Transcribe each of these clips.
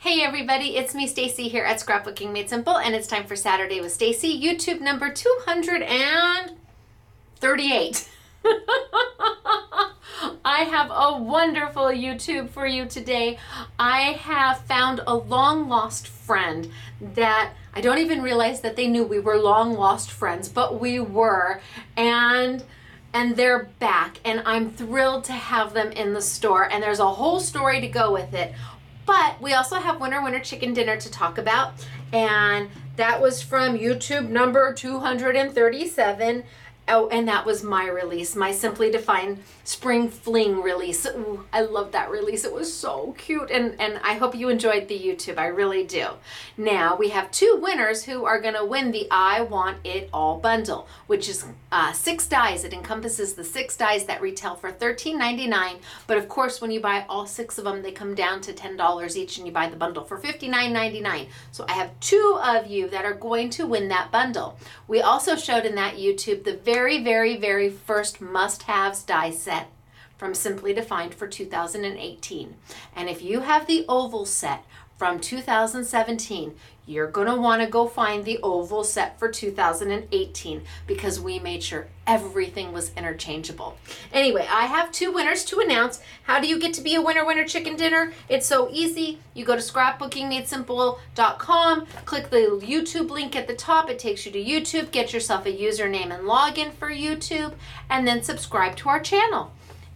Hey everybody, it's me Stacey here at Scrapbooking Made Simple, and it's time for Saturday with Stacey, YouTube number 238. I have a wonderful YouTube for you today. I have found a long lost friend that I don't even realize that they knew we were long lost friends, but we were, and they're back, and I'm thrilled to have them in the store, and there's a whole story to go with it. But we also have Winner Chicken Dinner to talk about, and that was from YouTube number 237. Oh, and that was my release, my Simply Defined Spring Fling release. Ooh, I love that release. It was so cute, and I hope you enjoyed the YouTube. I really do. Now, we have two winners who are going to win the I Want It All bundle, which is 6 dies. It encompasses the 6 dies that retail for $13.99, but of course, when you buy all 6 of them, they come down to $10 each, and you buy the bundle for $59.99. So I have 2 of you that are going to win that bundle. We also showed in that YouTube the very first must-haves die set from Simply Defined for 2018. And if you have the oval set from 2017, you're going to want to go find the oval set for 2018 because we made sure everything was interchangeable. Anyway, I have 2 winners to announce. How do you get to be a winner chicken dinner? It's so easy. You go to scrapbookingmadesimple.com, click the YouTube link at the top. It takes you to YouTube. Get yourself a username and login for YouTube, and then subscribe to our channel.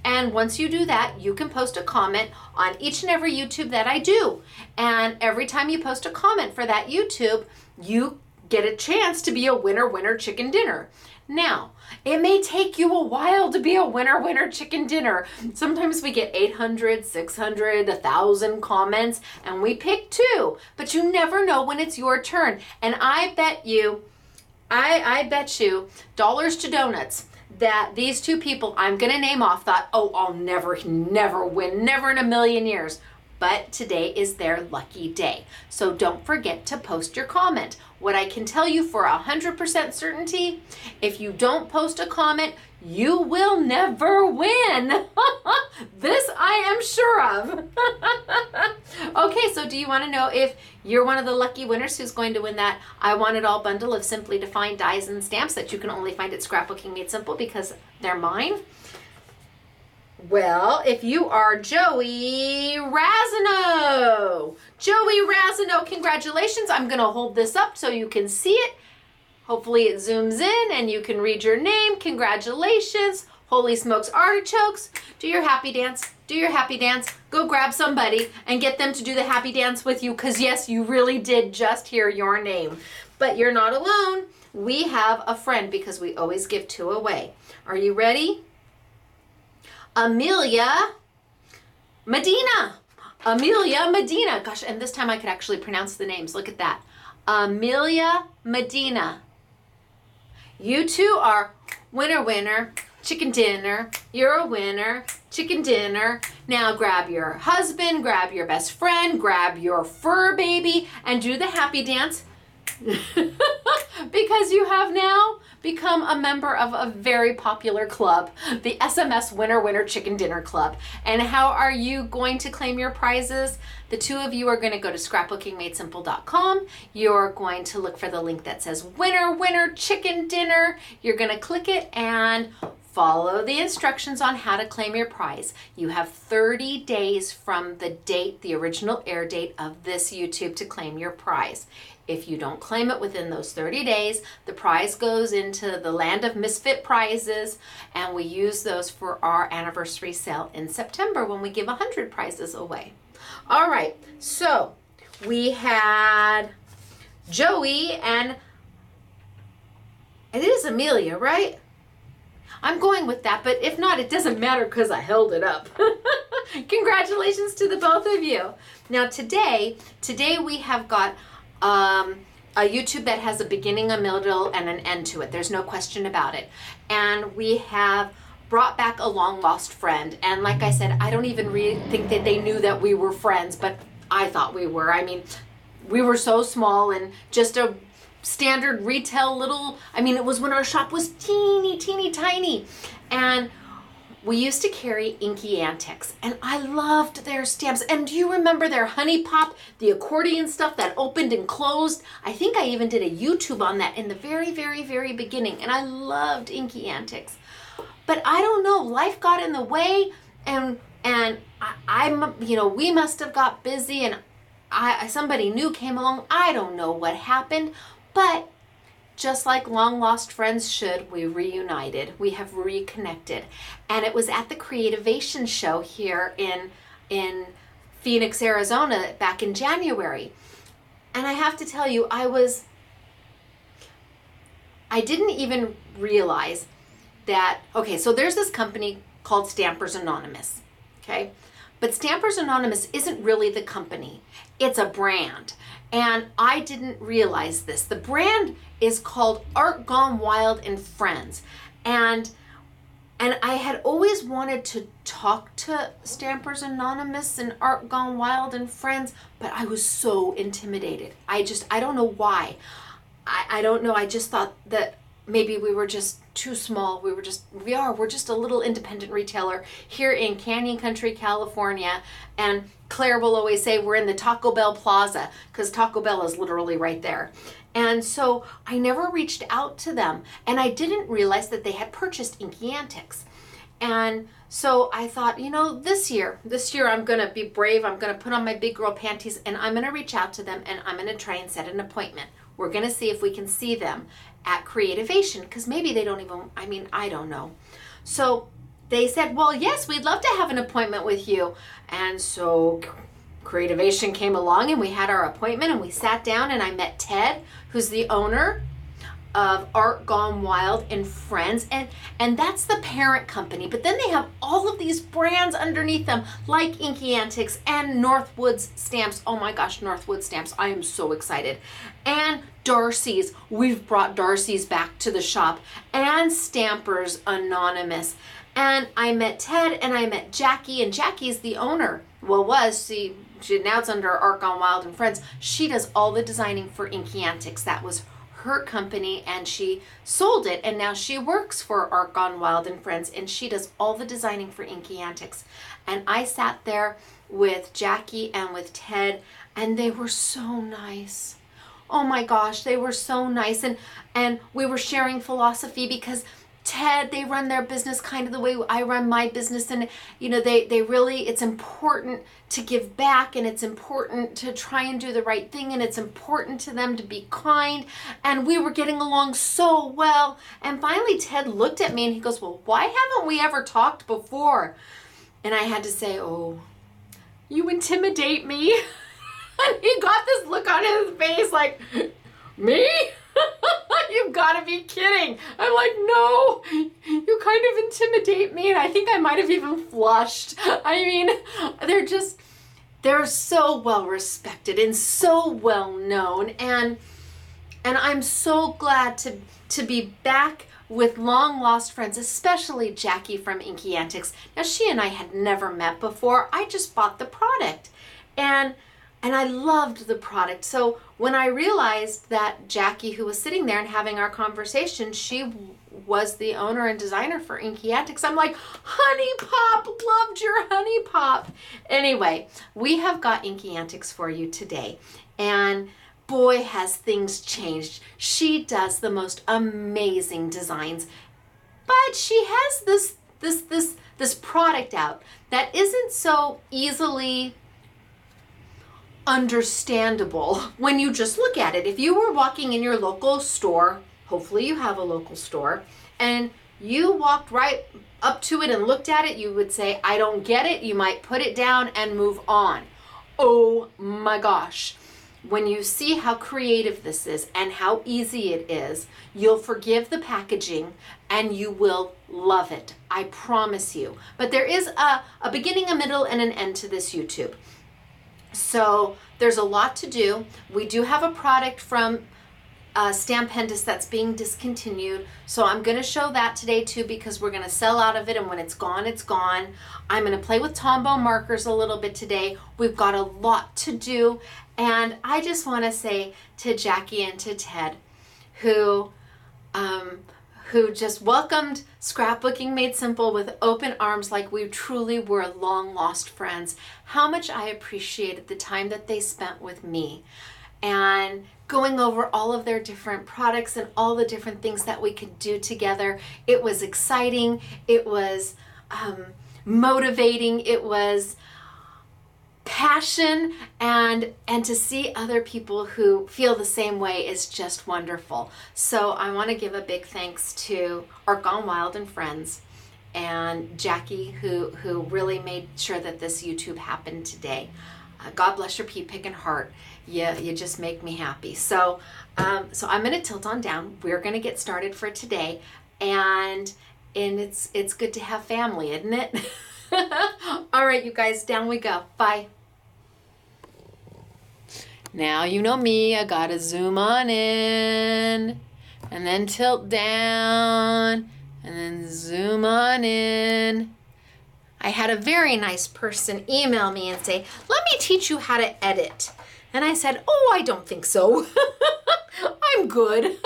And once you do that, you can post a comment on each and every YouTube that I do. And every time you post a comment for that YouTube, you get a chance to be a winner chicken dinner. Now, it may take you a while to be a winner chicken dinner. Sometimes we get 800, 600, 1,000 comments, and we pick 2. But you never know when it's your turn. And I bet you dollars to donuts that these 2 people I'm going to name off thought, oh, I'll never win, never in a million years. But today is their lucky day. So don't forget to post your comment. What I can tell you for 100% certainty, if you don't post a comment, you will never win. This I am sure of. Okay, so do you want to know if you're one of the lucky winners who's going to win that I Want It All bundle of Simply Defined dies and stamps that you can only find at Scrapbooking Made Simple because they're mine? Well, if you are Joey Razano, congratulations. I'm going to hold this up so you can see it. Hopefully it zooms in and you can read your name. Congratulations. Holy smokes, artichokes. Do your happy dance. Do your happy dance. Go grab somebody and get them to do the happy dance with you, because yes, you really did just hear your name. But you're not alone. We have a friend because we always give 2 away. Are you ready? Amelia Medina. Gosh, and this time I could actually pronounce the names. Look at that. Amelia Medina. You 2 are winner chicken dinner. You're a winner chicken dinner. Now grab your husband, grab your best friend, grab your fur baby, and do the happy dance. Because you have now become a member of a very popular club, the SMS Winner Chicken Dinner Club. And how are you going to claim your prizes? The 2 of you are going to go to scrapbookingmadesimple.com. You're going to look for the link that says Winner Chicken Dinner. You're going to click it and follow the instructions on how to claim your prize. You have 30 days from the date, the original air date of this YouTube, to claim your prize. If you don't claim it within those 30 days, the prize goes into the land of misfit prizes, and we use those for our anniversary sale in September when we give 100 prizes away. All right, so we had Joey, and it is Amelia, right? I'm going with that, but if not, it doesn't matter because I held it up. Congratulations to the both of you. Now today we have got a YouTube that has a beginning, a middle, and an end to it. There's no question about it. And we have brought back a long lost friend. And like I said, I don't even think that they knew that we were friends, but I thought we were. I mean, we were so small and just a standard retail little, it was when our shop was teeny tiny. And we used to carry Inky Antics, and I loved their stamps. And do you remember their Honey Pop, the accordion stuff that opened and closed? I think I even did a YouTube on that in the very, very, very beginning, and I loved Inky Antics. But I don't know, life got in the way, and I'm, you know, we must have got busy, and somebody new came along. I don't know what happened, but just like long lost friends should, we reunited. We have reconnected. And it was at the Creativation show here in Phoenix, Arizona back in January. And I have to tell you, I didn't even realize that, okay, so there's this company called Stampers Anonymous, okay? But Stampers Anonymous isn't really the company. It's a brand. And I didn't realize this. The brand is called Art Gone Wild and Friends. And I had always wanted to talk to Stampers Anonymous and Art Gone Wild and Friends, but I was so intimidated. I don't know why. I don't know. I just thought that maybe we were just too small. We're just a little independent retailer here in Canyon Country, California. And Claire will always say we're in the Taco Bell Plaza because Taco Bell is literally right there. And so I never reached out to them, and I didn't realize that they had purchased Inky Antics. And so I thought, you know, this year I'm going to be brave. I'm going to put on my big girl panties, and I'm going to reach out to them, and I'm going to try and set an appointment. We're going to see if we can see them at Creativation, because maybe they don't even, I don't know. So they said, well, yes, we'd love to have an appointment with you. And so Creativation came along, and we had our appointment, and we sat down, and I met Ted, who's the owner of Art Gone Wild and Friends, and that's the parent company. But then they have all of these brands underneath them, like Inky Antics and Northwoods Stamps. Oh my gosh, Northwoods Stamps. I am so excited. And Darcy's. We've brought Darcy's back to the shop, and Stampers Anonymous. And I met Ted, and I met Jackie, and Jackie's the owner. Well, she now it's under Art Gone Wild and Friends. She does all the designing for Inky Antics. That was her company, and she sold it, and now she works for Art Gone Wild and Friends, and she does all the designing for Inky Antics. And I sat there with Jackie and with Ted, and they were so nice. Oh my gosh, they were so nice. And we were sharing philosophy, because Ted, they run their business kind of the way I run my business, and you know, they really, it's important to give back, and it's important to try and do the right thing, and it's important to them to be kind, and we were getting along so well. And finally Ted looked at me and he goes, well, why haven't we ever talked before? And I had to say, oh, you intimidate me. And he got this look on his face like, me? You've got to be kidding. I'm like, no, you kind of intimidate me. And I think I might have even flushed. I mean, they're so well respected and so well known. And I'm so glad to be back with long lost friends, especially Jackie from Inky Antics. Now, she and I had never met before. I just bought the product, and I loved the product. So when I realized that Jackie, who was sitting there and having our conversation, she was the owner and designer for Inky Antics, I'm like, Honey Pop, loved your Honey Pop. Anyway, we have got Inky Antics for you today, and boy, has things changed. She does the most amazing designs, but she has this product out that isn't so easily understandable when you just look at it. If you were walking in your local store, hopefully you have a local store, and you walked right up to it and looked at it, you would say, I don't get it. You might put it down and move on. Oh my gosh. When you see how creative this is and how easy it is, you'll forgive the packaging and you will love it. I promise you. But there is a beginning, a middle, and an end to this YouTube. So there's a lot to do. We do have a product from Stampendous that's being discontinued. So I'm going to show that today too, because we're going to sell out of it, and when it's gone, it's gone. I'm going to play with Tombow markers a little bit today. We've got a lot to do. And I just want to say to Jackie and to Ted, who who just welcomed Scrapbooking Made Simple with open arms like we truly were long lost friends. How much I appreciated the time that they spent with me and going over all of their different products and all the different things that we could do together. It was exciting. It was motivating. It was passion, and to see other people who feel the same way is just wonderful. So I want to give a big thanks to Art Gone Wild and friends, and Jackie who really made sure that this YouTube happened today. God bless your pea picking heart. You just make me happy. So so I'm going to tilt on down. We're going to get started for today, and it's good to have family, isn't it? All right, you guys, down we go. Bye. Now you know me, I gotta zoom on in, and then tilt down, and then zoom on in. I had a very nice person email me and say, let me teach you how to edit. And I said, oh, I don't think so. I'm good.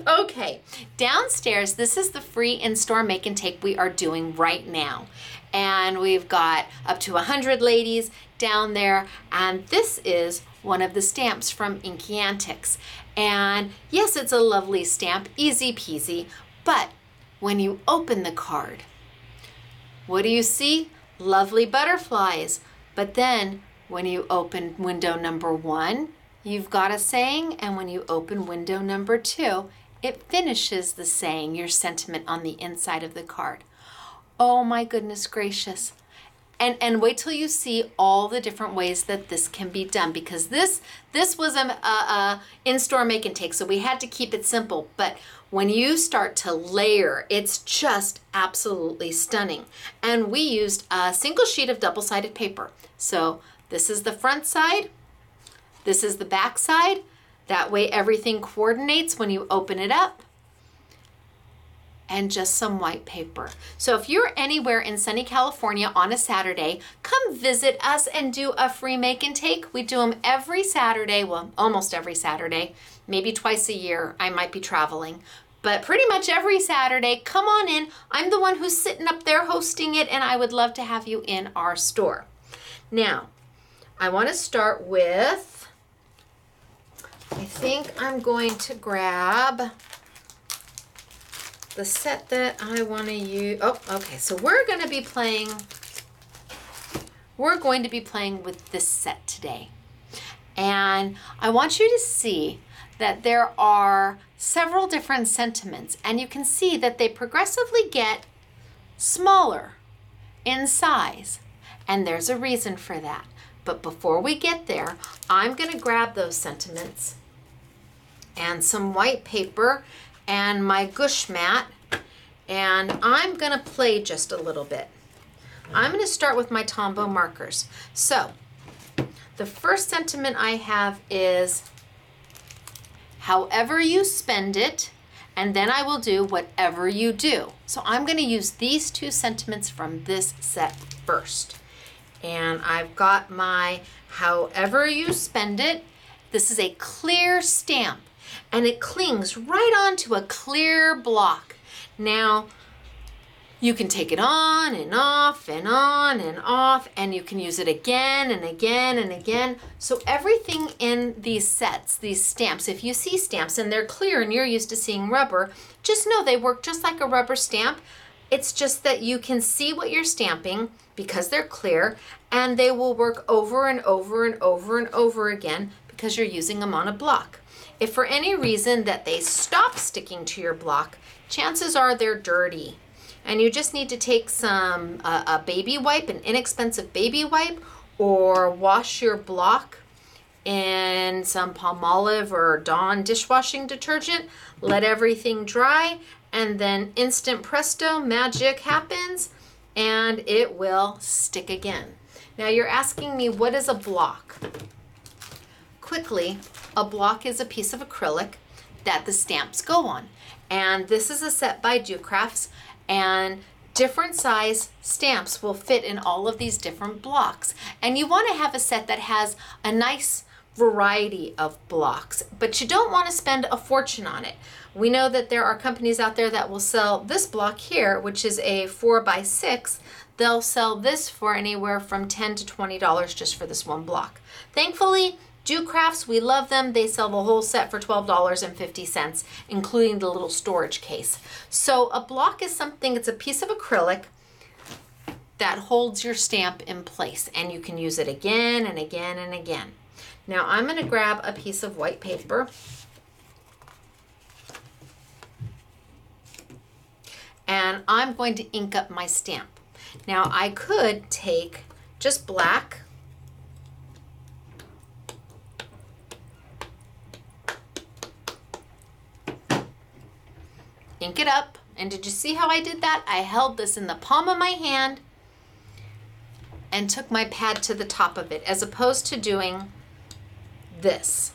Okay, downstairs, this is the free in-store make and take we are doing right now. And we've got up to 100 ladies down there, and this is one of the stamps from Inky Antics. And yes, it's a lovely stamp, easy peasy, but when you open the card, what do you see? Lovely butterflies. But then when you open window number 1, you've got a saying, and when you open window number 2, it finishes the saying, your sentiment on the inside of the card. Oh my goodness gracious. And wait till you see all the different ways that this can be done, because this was a in-store make and take, so we had to keep it simple. But when you start to layer, it's just absolutely stunning. And we used a single sheet of double-sided paper. So this is the front side, this is the back side. That way everything coordinates when you open it up. And just some white paper. So if you're anywhere in sunny California on a Saturday, come visit us and do a free make and take. We do them every Saturday, well, almost every Saturday, maybe twice a year. I might be traveling, but pretty much every Saturday, come on in. I'm the one who's sitting up there hosting it, and I would love to have you in our store. Now, I want to start with, I think I'm going to grab the set that I want to use. Oh, okay. So we're going to be playing with this set today. And I want you to see that there are several different sentiments, and you can see that they progressively get smaller in size. And there's a reason for that. But before we get there, I'm going to grab those sentiments and some white paper and my gush mat, and I'm gonna play just a little bit. I'm gonna start with my Tombow markers. So the first sentiment I have is, however you spend it, and then I will do whatever you do. So I'm gonna use these two sentiments from this set first. And I've got my however you spend it. This is a clear stamp, and it clings right onto a clear block. Now, you can take it on and off and on and off, and you can use it again and again and again. So everything in these sets, these stamps, if you see stamps and they're clear and you're used to seeing rubber, just know they work just like a rubber stamp. It's just that you can see what you're stamping because they're clear, and they will work over and over and over and over again because you're using them on a block. If for any reason that they stop sticking to your block, chances are they're dirty. And you just need to take some, a baby wipe, an inexpensive baby wipe, or wash your block in some Palmolive or Dawn dishwashing detergent. Let everything dry, and then instant presto, magic happens, and it will stick again. Now you're asking me, what is a block? Quickly, a block is a piece of acrylic that the stamps go on. And this is a set by Do Crafts, and different size stamps will fit in all of these different blocks. And you want to have a set that has a nice variety of blocks, but you don't want to spend a fortune on it. We know that there are companies out there that will sell this block here, which is a 4x6. They'll sell this for anywhere from $10 to $20 just for this one block. Thankfully, Do Crafts, we love them. They sell the whole set for $12.50, including the little storage case. So a block is something, it's a piece of acrylic that holds your stamp in place, and you can use it again and again and again. Now I'm going to grab a piece of white paper and I'm going to ink up my stamp. Now I could take just black ink it up, and did you see how I did that? I held this in the palm of my hand and took my pad to the top of it, as opposed to doing this.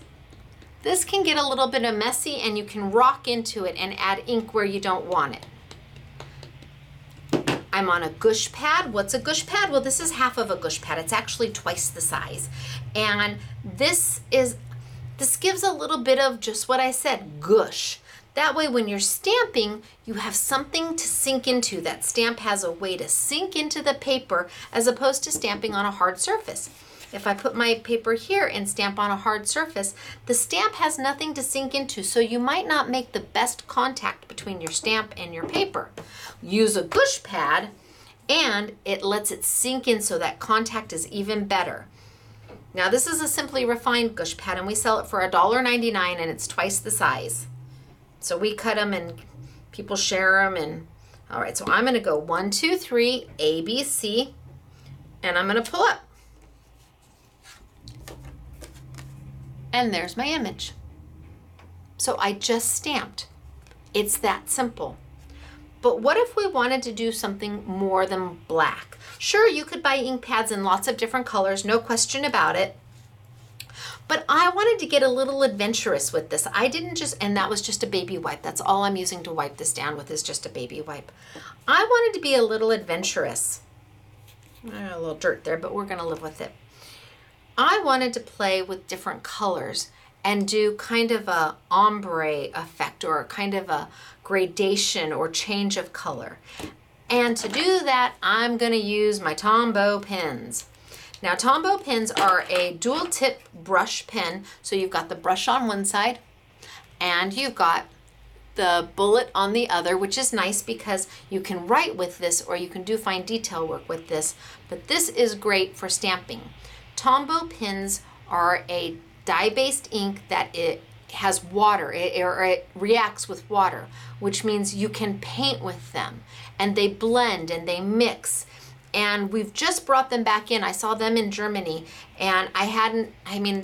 This can get a little bit messy and you can rock into it and add ink where you don't want it. I'm on a gush pad. What's a gush pad? Well, this is half of a gush pad. It's actually twice the size. And this gives a little bit of just what I said, gush. That way when you're stamping, you have something to sink into. That stamp has a way to sink into the paper as opposed to stamping on a hard surface. If I put my paper here and stamp on a hard surface, the stamp has nothing to sink into, so you might not make the best contact between your stamp and your paper. Use a gush pad and it lets it sink in so that contact is even better. Now this is a Simply Refined gush pad and we sell it for $1.99 and it's twice the size. So we cut them and people share them. And all right, so I'm going to go 1, 2, 3, A, B, C, and I'm going to pull up. And there's my image. So I just stamped. It's that simple. But what if we wanted to do something more than black? Sure, you could buy ink pads in lots of different colors, no question about it. But I wanted to get a little adventurous with this. I didn't just, and that was just a baby wipe. That's all I'm using to wipe this down with, is just a baby wipe. I wanted to be a little adventurous. A little dirt there, but we're gonna live with it. I wanted to play with different colors and do kind of a ombre effect or kind of a gradation or change of color. And to do that, I'm gonna use my Tombow pens. Now Tombow pens are a dual tip brush pen. So you've got the brush on one side and you've got the bullet on the other, which is nice because you can write with this or you can do fine detail work with this, but this is great for stamping. Tombow pens are a dye-based ink that it has water, it reacts with water, which means you can paint with them and they blend and they mix. And we've just brought them back in. I saw them in Germany and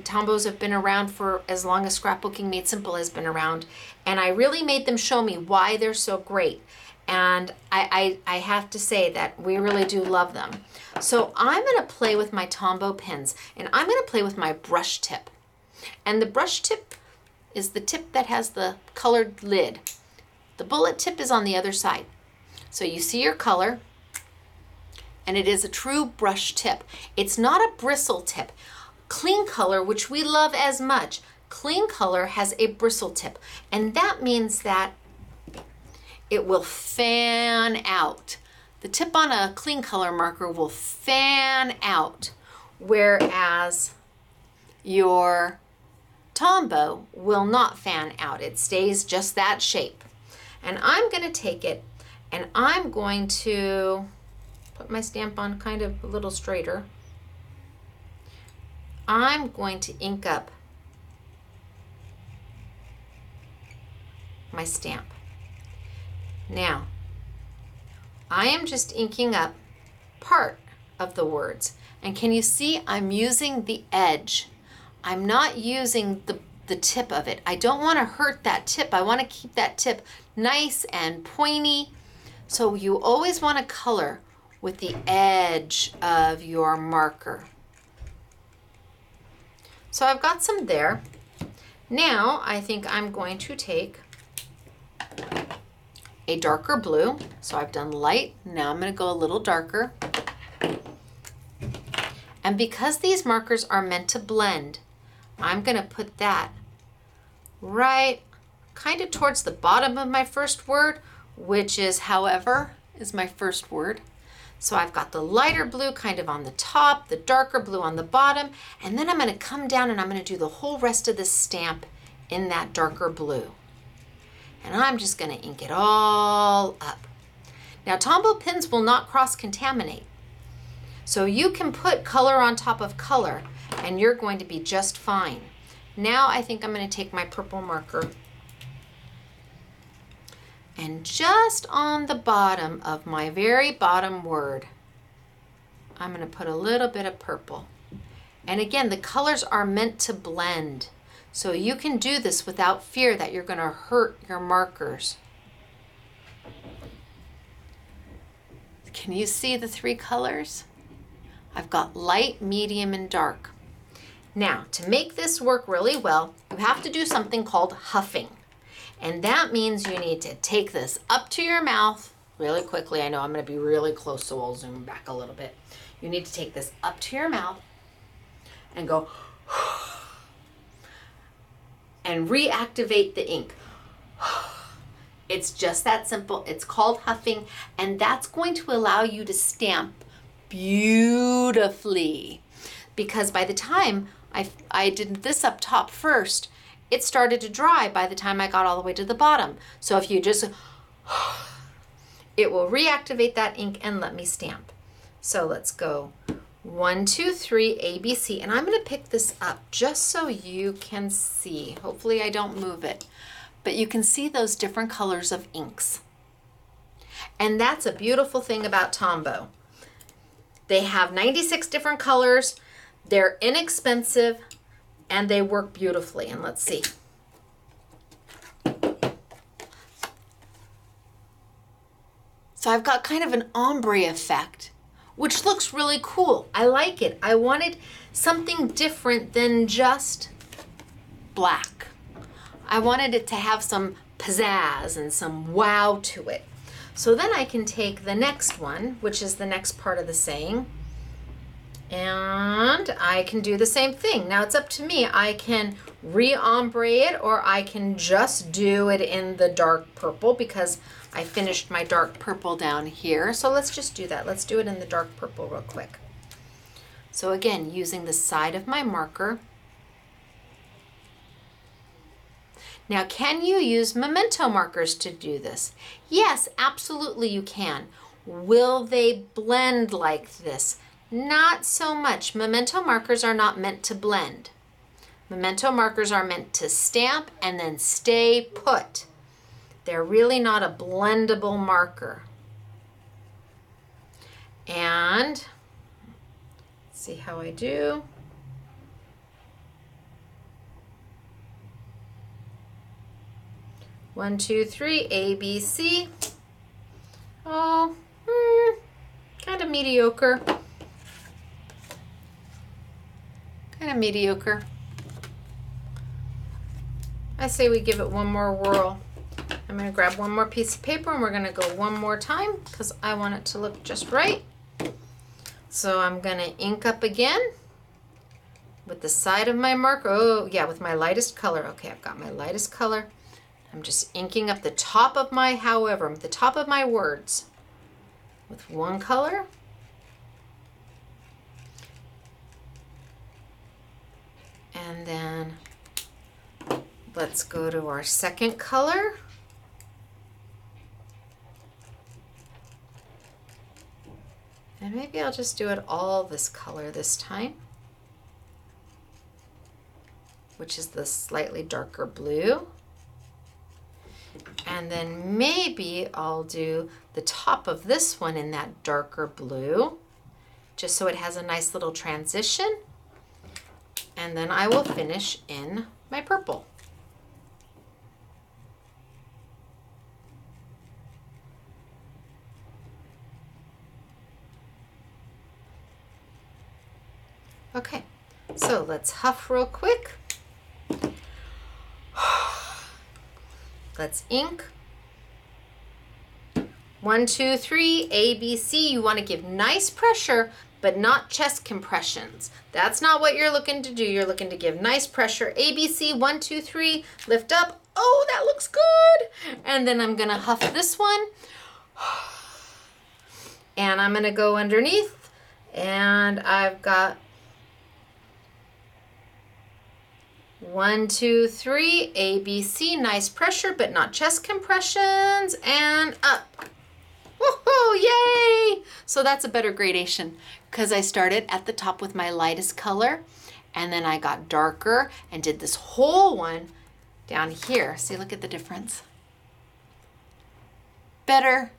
Tombows have been around for as long as Scrapbooking Made Simple has been around. And I really made them show me why they're so great. And I have to say that we really do love them. So I'm gonna play with my Tombow pens and I'm gonna play with my brush tip. And the brush tip is the tip that has the colored lid. The bullet tip is on the other side. So you see your color, and it is a true brush tip. It's not a bristle tip. Clean Color, which we love as much, Clean Color has a bristle tip, and that means that it will fan out. The tip on a Clean Color marker will fan out, whereas your Tombow will not fan out. It stays just that shape. And I'm going to take it and I'm going to put my stamp on kind of a little straighter. I'm going to ink up my stamp. Now, I am just inking up part of the words. And can you see I'm using the edge? I'm not using the tip of it. I don't want to hurt that tip. I want to keep that tip nice and pointy. So you always want to color with the edge of your marker. So I've got some there. Now I think I'm going to take a darker blue. So I've done light. Now I'm going to go a little darker. And because these markers are meant to blend, I'm gonna put that right kind of towards the bottom of my first word, which is however is my first word. So I've got the lighter blue kind of on the top, the darker blue on the bottom, and then I'm gonna come down and I'm gonna do the whole rest of this stamp in that darker blue. And I'm just gonna ink it all up. Now Tombow pins will not cross-contaminate. So you can put color on top of color and you're going to be just fine. Now I think I'm gonna take my purple marker and just on the bottom of my very bottom word, I'm gonna put a little bit of purple. And again, the colors are meant to blend. So you can do this without fear that you're gonna hurt your markers. Can you see the three colors? I've got light, medium, and dark. Now, to make this work really well, you have to do something called huffing. And that means you need to take this up to your mouth really quickly. I know I'm gonna be really close, so I'll zoom back a little bit. You need to take this up to your mouth and go and reactivate the ink. It's just that simple. It's called huffing, and that's going to allow you to stamp beautifully. Because by the time I did this up top first, it started to dry by the time I got all the way to the bottom. So if you just, it will reactivate that ink and let me stamp. So let's go 1, 2, 3, A, B, C. And I'm gonna pick this up just so you can see. Hopefully I don't move it, but you can see those different colors of inks. And that's a beautiful thing about Tombow. They have 96 different colors. They're inexpensive and they work beautifully. And let's see. So I've got kind of an ombre effect, which looks really cool. I like it. I wanted something different than just black. I wanted it to have some pizzazz and some wow to it. So then I can take the next one, which is the next part of the saying, and I can do the same thing. Now it's up to me. I can re-ombre it, or I can just do it in the dark purple because I finished my dark purple down here. So let's just do that. Let's do it in the dark purple real quick. So again, using the side of my marker. Now, can you use memento markers to do this? Yes, absolutely you can. Will they blend like this? Not so much. Memento markers are not meant to blend. Memento markers are meant to stamp and then stay put. They're really not a blendable marker. And let's see how I do. One, two, three, A, B, C. Oh, kind of mediocre. Kind of mediocre. I say we give it one more whirl. I'm going to grab one more piece of paper and we're going to go one more time because I want it to look just right. So I'm going to ink up again with the side of my marker. Oh, yeah, with my lightest color. Okay, I've got my lightest color. I'm just inking up the top of my, the top of my words with one color. And then let's go to our second color. And maybe I'll just do it all this color this time, which is the slightly darker blue. And then maybe I'll do the top of this one in that darker blue, just so it has a nice little transition. And then I will finish in my purple. Okay, so let's huff real quick. Let's ink. 1, 2, 3, A, B, C. You want to give nice pressure, but not chest compressions. That's not what you're looking to do. You're looking to give nice pressure. ABC, 1, 2, 3, lift up. Oh, that looks good. And then I'm gonna huff this one. And I'm gonna go underneath, and I've got 1, 2, 3, ABC, nice pressure, but not chest compressions, and up. Woohoo, yay! So that's a better gradation because I started at the top with my lightest color, and then I got darker and did this whole one down here. See, look at the difference. Better,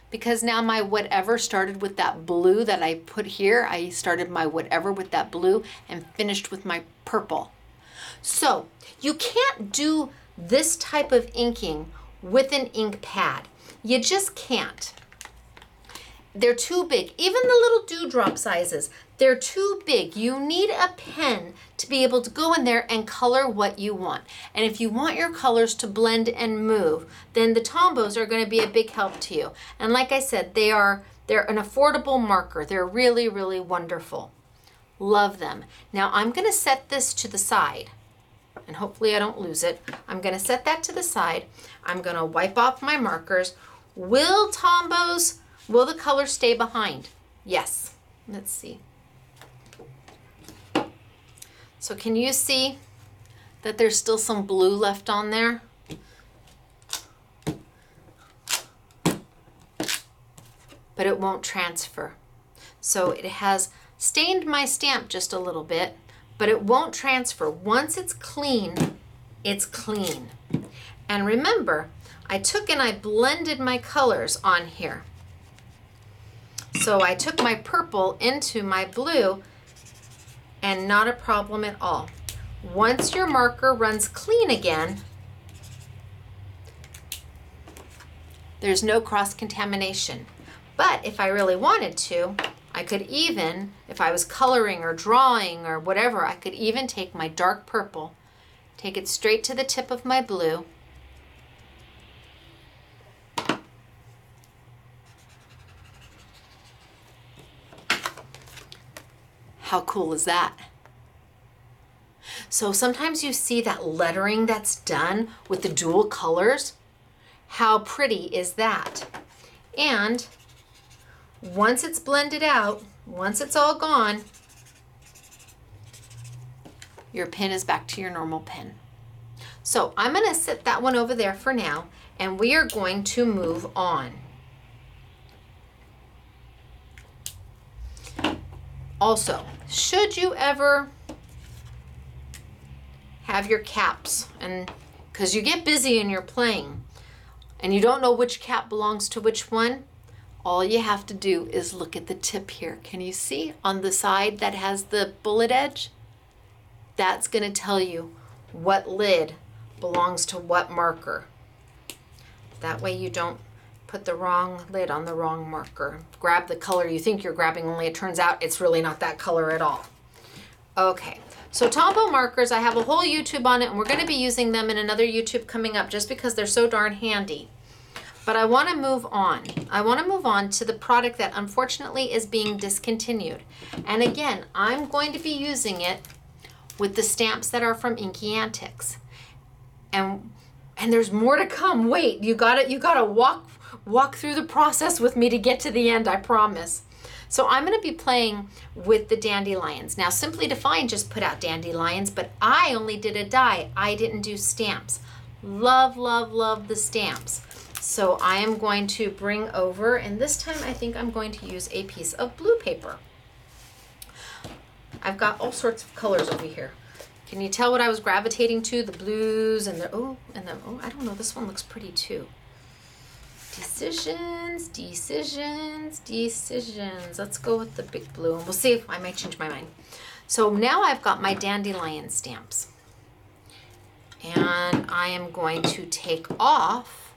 because now my whatever started with that blue that I put here. I started my whatever with that blue and finished with my purple. So you can't do this type of inking with an ink pad. You just can't. They're too big. Even the little dewdrop sizes, they're too big. You need a pen to be able to go in there and color what you want. And if you want your colors to blend and move, then the Tombows are going to be a big help to you. And like I said, they're an affordable marker. They're really, really wonderful. Love them. Now I'm going to set this to the side, and hopefully I don't lose it. I'm going to set that to the side. I'm going to wipe off my markers. Will the color stay behind? Yes. Let's see. So can you see that there's still some blue left on there? But it won't transfer. So it has stained my stamp just a little bit, but it won't transfer. Once it's clean, it's clean. And remember, I took and I blended my colors on here. So I took my purple into my blue, and not a problem at all. Once your marker runs clean again, there's no cross-contamination. But if I really wanted to, I could even, if I was coloring or drawing or whatever, I could even take my dark purple, take it straight to the tip of my blue, how cool is that? So sometimes you see that lettering that's done with the dual colors. How pretty is that? And once it's blended out, once it's all gone, your pen is back to your normal pen. So I'm going to set that one over there for now, and we are going to move on. Also, should you ever have your caps, and because you get busy and you're playing and you don't know which cap belongs to which one, all you have to do is look at the tip here. Can you see on the side that has the bullet edge? That's going to tell you what lid belongs to what marker. That way you don't put the wrong lid on the wrong marker. Grab the color you think you're grabbing, only it turns out it's really not that color at all. Okay, so Tombow markers, I have a whole YouTube on it, and we're going to be using them in another YouTube coming up just because they're so darn handy. But I want to move on. I want to move on to the product that unfortunately is being discontinued. And again, I'm going to be using it with the stamps that are from Inky Antics. And there's more to come. Wait, you gotta walk through the process with me to get to the end, I promise. So I'm going to be playing with the dandelions. Now, Simply Defined just put out dandelions, but I only did a die. I didn't do stamps. Love, love, love the stamps. So I am going to bring over, and this time I think I'm going to use a piece of blue paper. I've got all sorts of colors over here. Can you tell what I was gravitating to? The blues and oh, I don't know, this one looks pretty too. Decisions, decisions, decisions. Let's go with the big blue, and we'll see if I might change my mind. So now I've got my dandelion stamps. And I am going to take off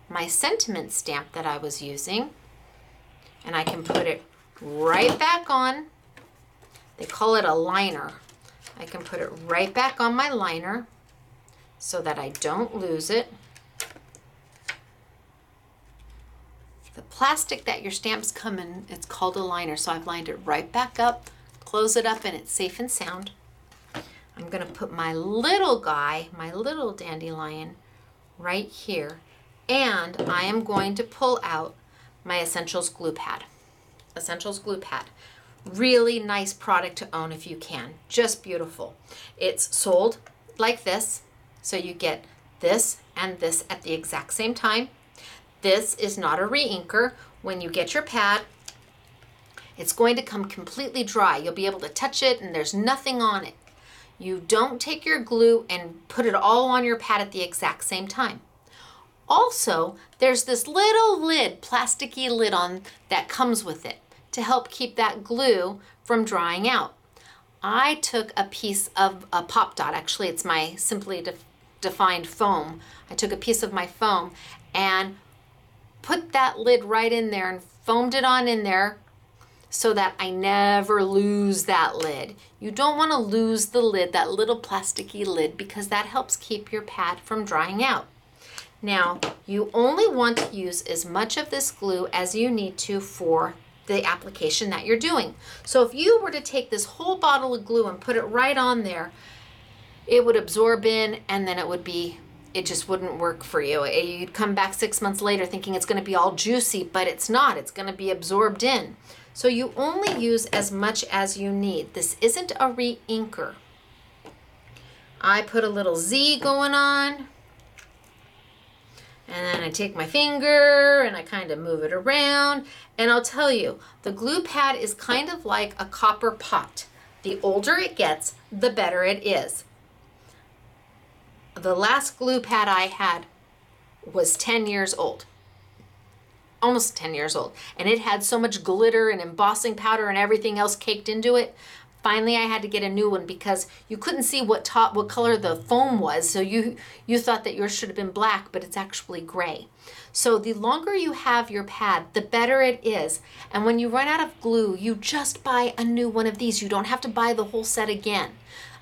my sentiment stamp that I was using, and I can put it right back on. They call it a liner. I can put it right back on my liner so that I don't lose it. The plastic that your stamps come in, it's called a liner. So I've lined it right back up, close it up, and it's safe and sound. I'm gonna put my little guy, my little dandelion, right here. And I am going to pull out my Essentials glue pad. Essentials glue pad. Really nice product to own if you can. Just beautiful. It's sold like this. So you get this and this at the exact same time. This is not a re-inker. When you get your pad, it's going to come completely dry. You'll be able to touch it and there's nothing on it. You don't take your glue and put it all on your pad at the exact same time. Also, there's this little lid, plasticky lid on that comes with it to help keep that glue from drying out. I took a piece of a Pop Dot, actually it's my Simply Defined foam. I took a piece of my foam and put that lid right in there and foamed it on in there so that I never lose that lid. You don't want to lose the lid, that little plasticky lid, because that helps keep your pad from drying out. Now, you only want to use as much of this glue as you need to for the application that you're doing. So if you were to take this whole bottle of glue and put it right on there, it would absorb in and then it just wouldn't work for you. You'd come back 6 months later thinking it's gonna be all juicy, but it's not. It's gonna be absorbed in. So you only use as much as you need. This isn't a re-inker. I put a little Z going on. And then I take my finger and I kind of move it around. And I'll tell you, the glue pad is kind of like a copper pot. The older it gets, the better it is. The last glue pad I had was 10 years old. Almost 10 years old. And it had so much glitter and embossing powder and everything else caked into it. Finally, I had to get a new one because you couldn't see what color the foam was. So you thought that yours should have been black, but it's actually gray. So the longer you have your pad, the better it is. And when you run out of glue, you just buy a new one of these. You don't have to buy the whole set again.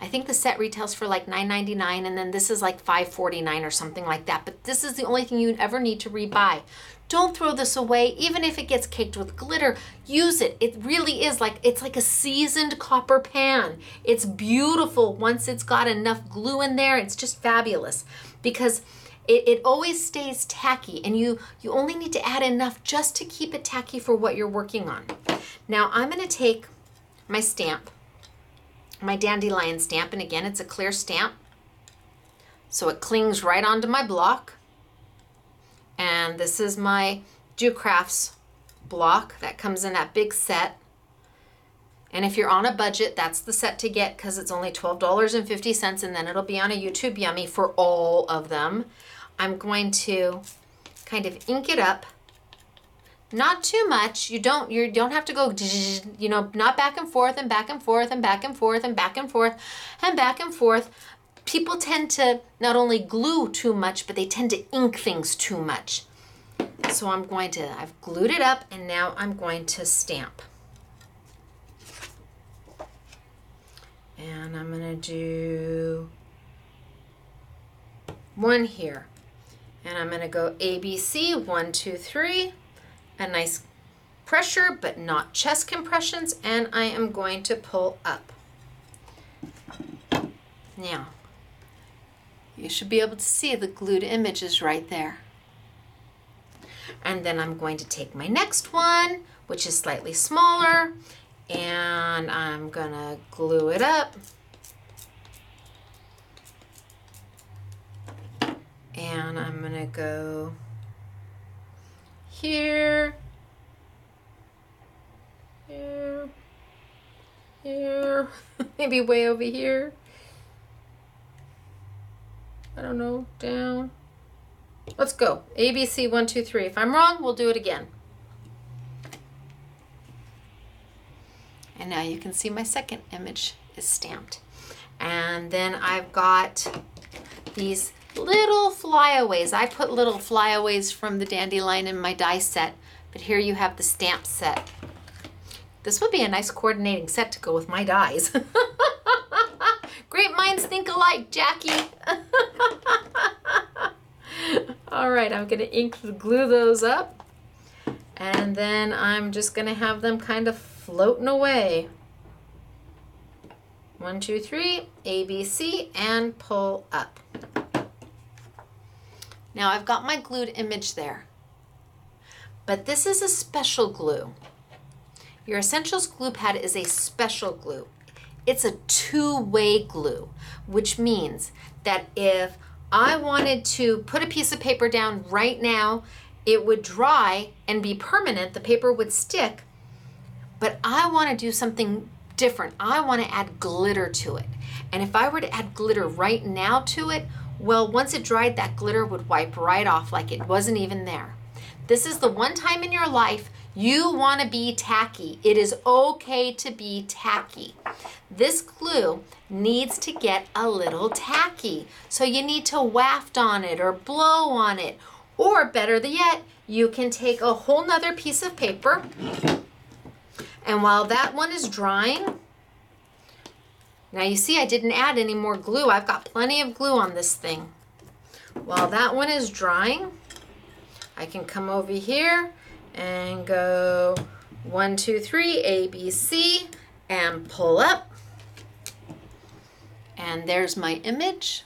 I think the set retails for like $9.99, and then this is like $5.49 or something like that. But this is the only thing you ever need to rebuy. Don't throw this away. Even if it gets caked with glitter, use it. It really is it's like a seasoned copper pan. It's beautiful once it's got enough glue in there. It's just fabulous because it always stays tacky, and you only need to add enough just to keep it tacky for what you're working on. Now I'm gonna take my stamp, my dandelion stamp, and again, it's a clear stamp. So it clings right onto my block. And this is my Do Crafts block that comes in that big set. And if you're on a budget, that's the set to get because it's only $12.50, and then it'll be on a YouTube Yummy for all of them. I'm going to kind of ink it up. Not too much. You don't have to go, not back and forth and back and forth and back and forth and back and forth and back and forth. People tend to not only glue too much, but they tend to ink things too much. So I've glued it up, and now I'm going to stamp. And I'm gonna do one here. And I'm gonna go ABC, 1, 2, 3. A nice pressure, but not chest compressions. And I am going to pull up. Now, you should be able to see the glued images right there. And then I'm going to take my next one, which is slightly smaller, and I'm gonna glue it up. And I'm gonna go here, here, maybe way over here. I don't know, down. Let's go. ABC, 1, 2, 3. If I'm wrong, we'll do it again. And now you can see my second image is stamped. And then I've got these little flyaways. I put little flyaways from the dandelion in my die set, but here you have the stamp set. This would be a nice coordinating set to go with my dies. Great minds think alike, Jackie. All right, I'm gonna glue those up. And then I'm just gonna have them kind of floating away. 1, 2, 3, A, B, C, and pull up. Now I've got my glued image there, but this is a special glue. Your Essentials glue pad is a special glue. It's a two-way glue, which means that if I wanted to put a piece of paper down right now, it would dry and be permanent, the paper would stick, but I want to do something different. I want to add glitter to it. And if I were to add glitter right now to it, well, once it dried, that glitter would wipe right off like it wasn't even there. This is the one time in your life you want to be tacky. It is okay to be tacky. This glue needs to get a little tacky. So you need to waft on it or blow on it. Or better yet, you can take a whole nother piece of paper, and while that one is drying, now you see I didn't add any more glue. I've got plenty of glue on this thing. While that one is drying, I can come over here and go 1, 2, 3, A, B, C, and pull up. And there's my image.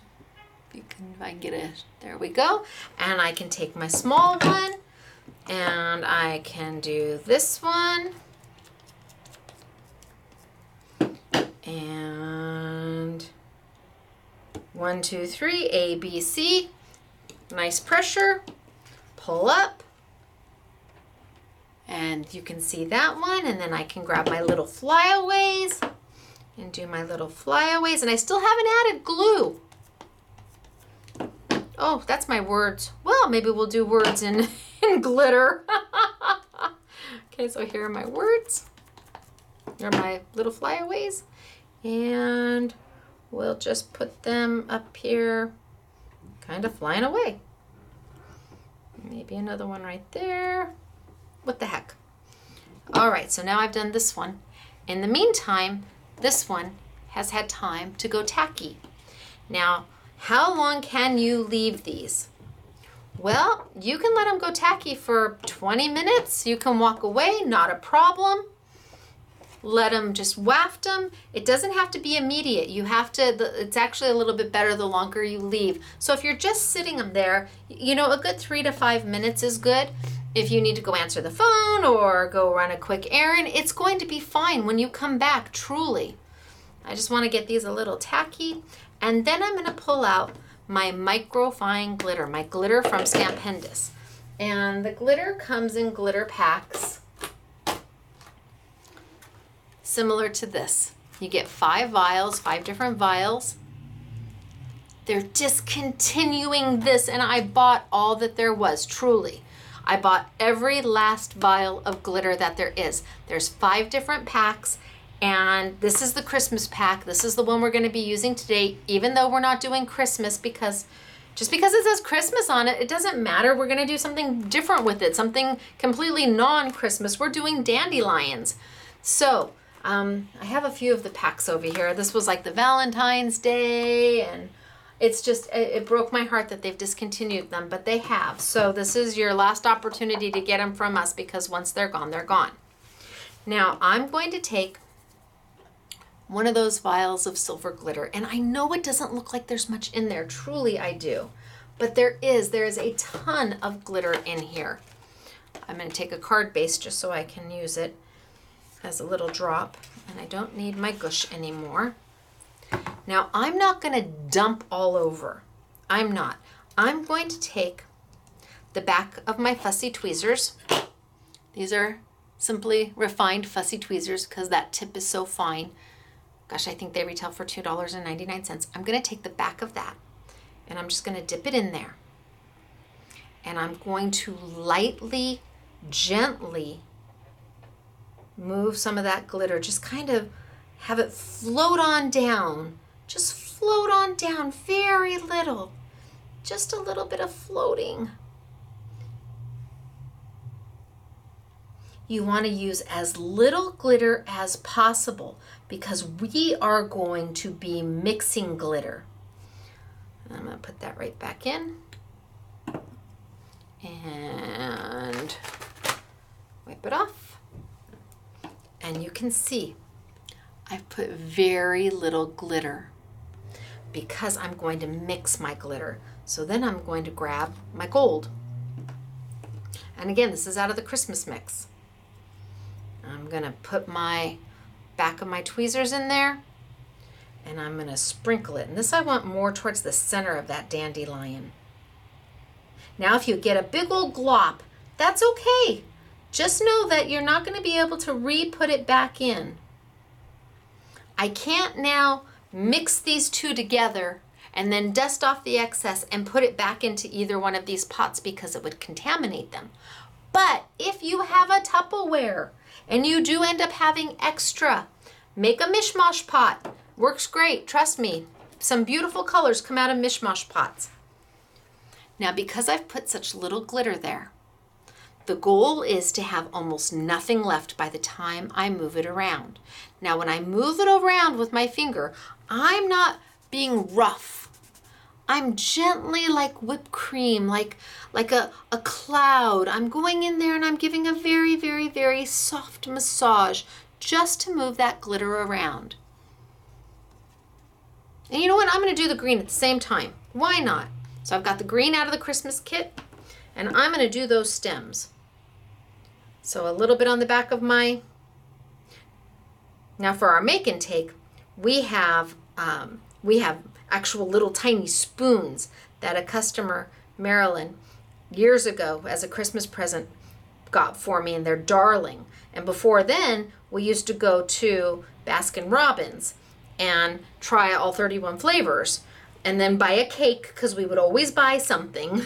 If I can get it, there we go. And I can take my small one and I can do this one. And 1, 2, 3, A, B, C. Nice pressure. Pull up. And you can see that one. And then I can grab my little flyaways and do my little flyaways. And I still haven't added glue. Oh, that's my words. Well, maybe we'll do words in glitter. Okay, so here are my words. Here are my little flyaways. And we'll just put them up here, kind of flying away. Maybe another one right there. What the heck? All right, so now I've done this one. In the meantime, this one has had time to go tacky. Now, how long can you leave these? Well, you can let them go tacky for 20 minutes. You can walk away, not a problem. Let them just waft them. It doesn't have to be immediate. You have to, it's actually a little bit better the longer you leave. So if you're just sitting them there, you know, a good 3 to 5 minutes is good. If you need to go answer the phone or go run a quick errand, it's going to be fine when you come back, truly. I just want to get these a little tacky. And then I'm going to pull out my microfine glitter, my glitter from Stampendous. And the glitter comes in glitter packs similar to this. You get 5 vials, 5 different vials. They're discontinuing this, and I bought all that there was, truly. I bought every last vial of glitter that there is. There's 5 different packs, and this is the Christmas pack. This is the one we're going to be using today, even though we're not doing Christmas, because just because it says Christmas on it, it doesn't matter. We're going to do something different with it, something completely non-Christmas. We're doing dandelions. So I have a few of the packs over here. This was like the Valentine's Day, and it's just, it broke my heart that they've discontinued them, but they have. So this is your last opportunity to get them from us, because once they're gone, they're gone. Now I'm going to take one of those vials of silver glitter, and I know it doesn't look like there's much in there. Truly I do. But there is a ton of glitter in here. I'm going to take a card base just so I can use it as a little drop, and I don't need my gush anymore. Now I'm not going to dump all over. I'm not. I'm going to take the back of my fussy tweezers. These are simply refined fussy tweezers because that tip is so fine. Gosh, I think they retail for $2.99. I'm going to take the back of that, and I'm just going to dip it in there. And I'm going to lightly, gently move some of that glitter. Just kind of have it float on down. Just float on down, very little. Just a little bit of floating. You want to use as little glitter as possible because we are going to be mixing glitter. I'm going to put that right back in. And wipe it off. And you can see I've put very little glitter because I'm going to mix my glitter. So then I'm going to grab my gold. And again, this is out of the Christmas mix. I'm gonna put my back of my tweezers in there and I'm gonna sprinkle it. And this I want more towards the center of that dandelion. Now if you get a big old glop, that's okay. Just know that you're not gonna be able to re-put it back in. I can't now mix these two together and then dust off the excess and put it back into either one of these pots because it would contaminate them. But if you have a Tupperware and you do end up having extra, make a mishmash pot. Works great, trust me. Some beautiful colors come out of mishmash pots. Now because I've put such little glitter there, the goal is to have almost nothing left by the time I move it around. Now when I move it around with my finger, I'm not being rough. I'm gently like whipped cream, like a cloud. I'm going in there and I'm giving a very, very, very soft massage just to move that glitter around. And you know what? I'm going to do the green at the same time. Why not? So I've got the green out of the Christmas kit and I'm going to do those stems. So a little bit on the back of my, now for our make and take, we have actual little tiny spoons that a customer, Marilyn, years ago as a Christmas present got for me, and they're darling. And before then, we used to go to Baskin Robbins and try all 31 flavors and then buy a cake because we would always buy something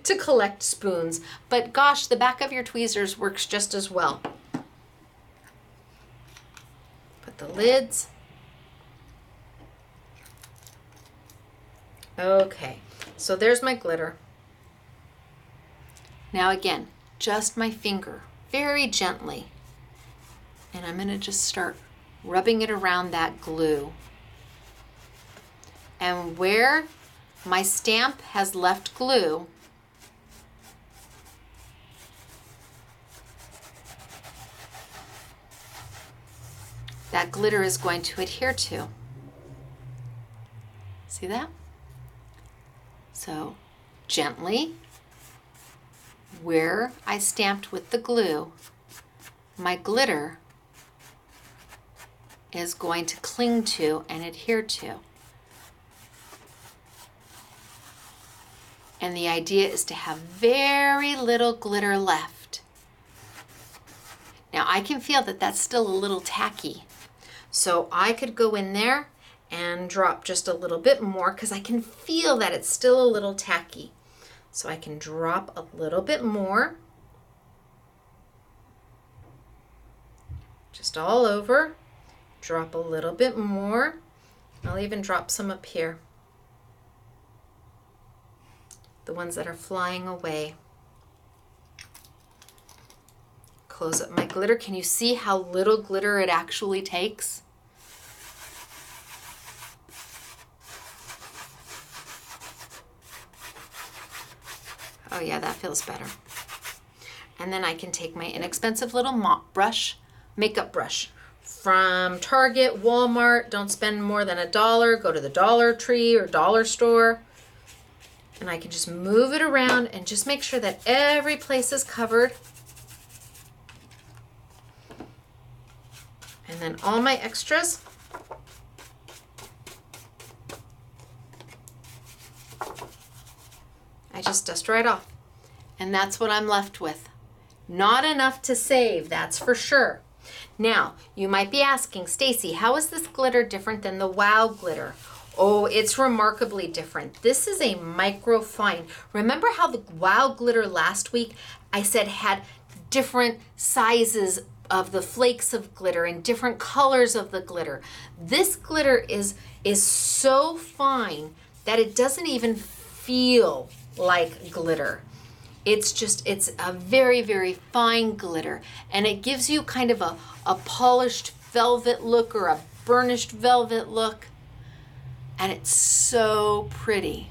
to collect spoons. But gosh, the back of your tweezers works just as well. Put the lids. Okay, so there's my glitter. Now again, just my finger, very gently. And I'm gonna just start rubbing it around that glue. And where my stamp has left glue, that glitter is going to adhere to. See that? So gently, where I stamped with the glue, my glitter is going to cling to and adhere to. And the idea is to have very little glitter left. Now I can feel that that's still a little tacky. So I could go in there and drop just a little bit more because I can feel that it's still a little tacky. So I can drop a little bit more. Just all over. Drop a little bit more. I'll even drop some up here. The ones that are flying away. Close up my glitter. Can you see how little glitter it actually takes? Oh yeah, that feels better. And then I can take my inexpensive little mop brush, makeup brush from Target, Walmart. Don't spend more than $1. Go to the Dollar Tree or Dollar Store. And I can just move it around and just make sure that every place is covered. And then all my extras, I just dust right off. And that's what I'm left with. Not enough to save, that's for sure. Now, you might be asking, Stacey, how is this glitter different than the Wow glitter? Oh, it's remarkably different. This is a microfine. Remember how the Wow glitter last week I said had different sizes of the flakes of glitter and different colors of the glitter? This glitter is so fine that it doesn't even feel like glitter. It's a very, very fine glitter, and it gives you kind of a polished velvet look or a burnished velvet look, and it's so pretty.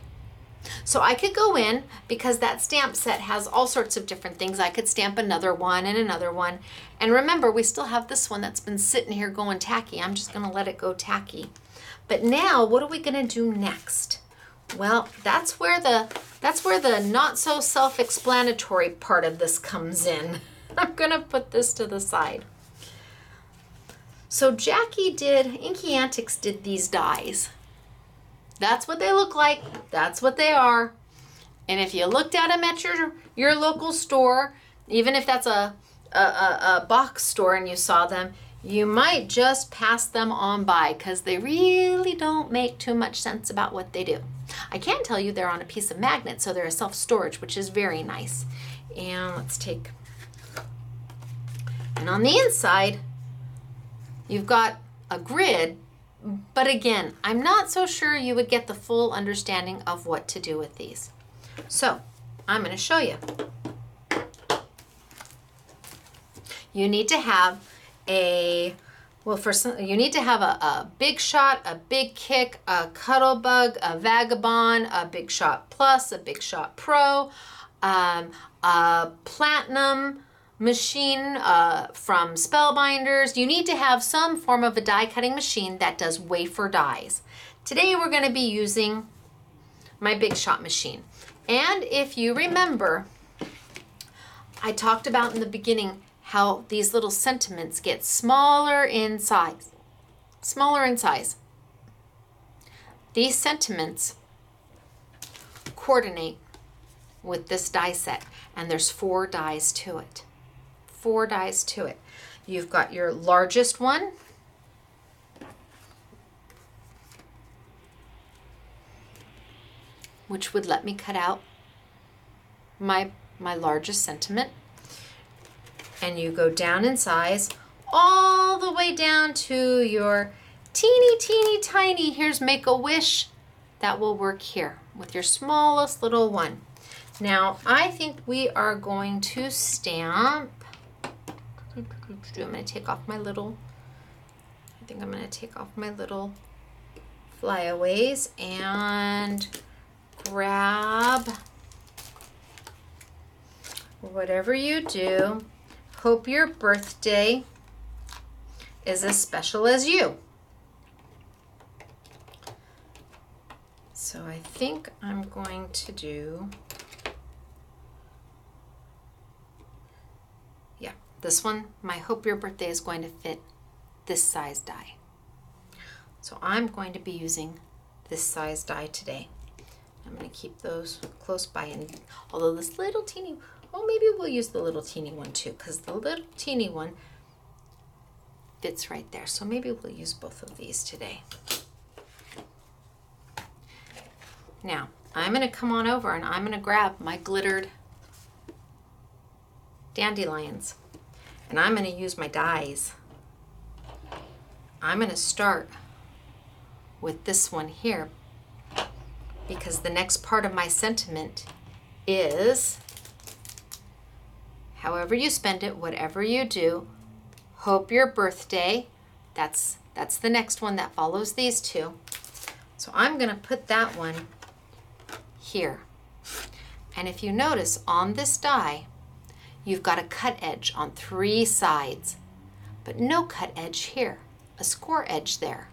So I could go in, because that stamp set has all sorts of different things. I could stamp another one and another one. And remember, we still have this one that's been sitting here going tacky. I'm just gonna let it go tacky. But now, what are we gonna do next? Well, that's where the not so self-explanatory part of this comes in. I'm gonna put this to the side. So Inky Antics did these dies. That's what they look like. That's what they are. And if you looked at them at your local store, even if that's a box store and you saw them, you might just pass them on by because they really don't make too much sense about what they do. I can tell you they're on a piece of magnet, so they're a self-storage, which is very nice. And let's take, and on the inside, you've got a grid. But again, I'm not so sure you would get the full understanding of what to do with these. So I'm going to show you. You need to have a big shot, a big kick, a Cuttlebug, a Vagabond, a Big Shot Plus, a Big Shot Pro, a Platinum machine from Spellbinders. You need to have some form of a die cutting machine that does wafer dies. Today we're going to be using my Big Shot machine. And if you remember, I talked about in the beginning how these little sentiments get smaller in size. Smaller in size. These sentiments coordinate with this die set, and there's 4 dies to it. 4 dies to it. You've got your largest one, which would let me cut out my largest sentiment. And you go down in size all the way down to your teeny tiny, here's Make-A-Wish. That will work here with your smallest little one. Now, I think we are going to stamp. I'm going to take off my little, flyaways and grab whatever you do. Hope your birthday is as special as you. So I think I'm going to do, this one, my Hope Your Birthday is going to fit this size die. So I'm going to be using this size die today. I'm going to keep those close by, and although this little teeny, well, maybe we'll use the little teeny one too, because the little teeny one fits right there. So maybe we'll use both of these today. Now, I'm going to come on over and I'm going to grab my glittered dandelions. And I'm going to use my dies. I'm going to start with this one here, because the next part of my sentiment is, however you spend it, whatever you do, hope your birthday. That's the next one that follows these two. So I'm going to put that one here. And if you notice on this die, you've got a cut edge on 3 sides, but no cut edge here, a score edge there.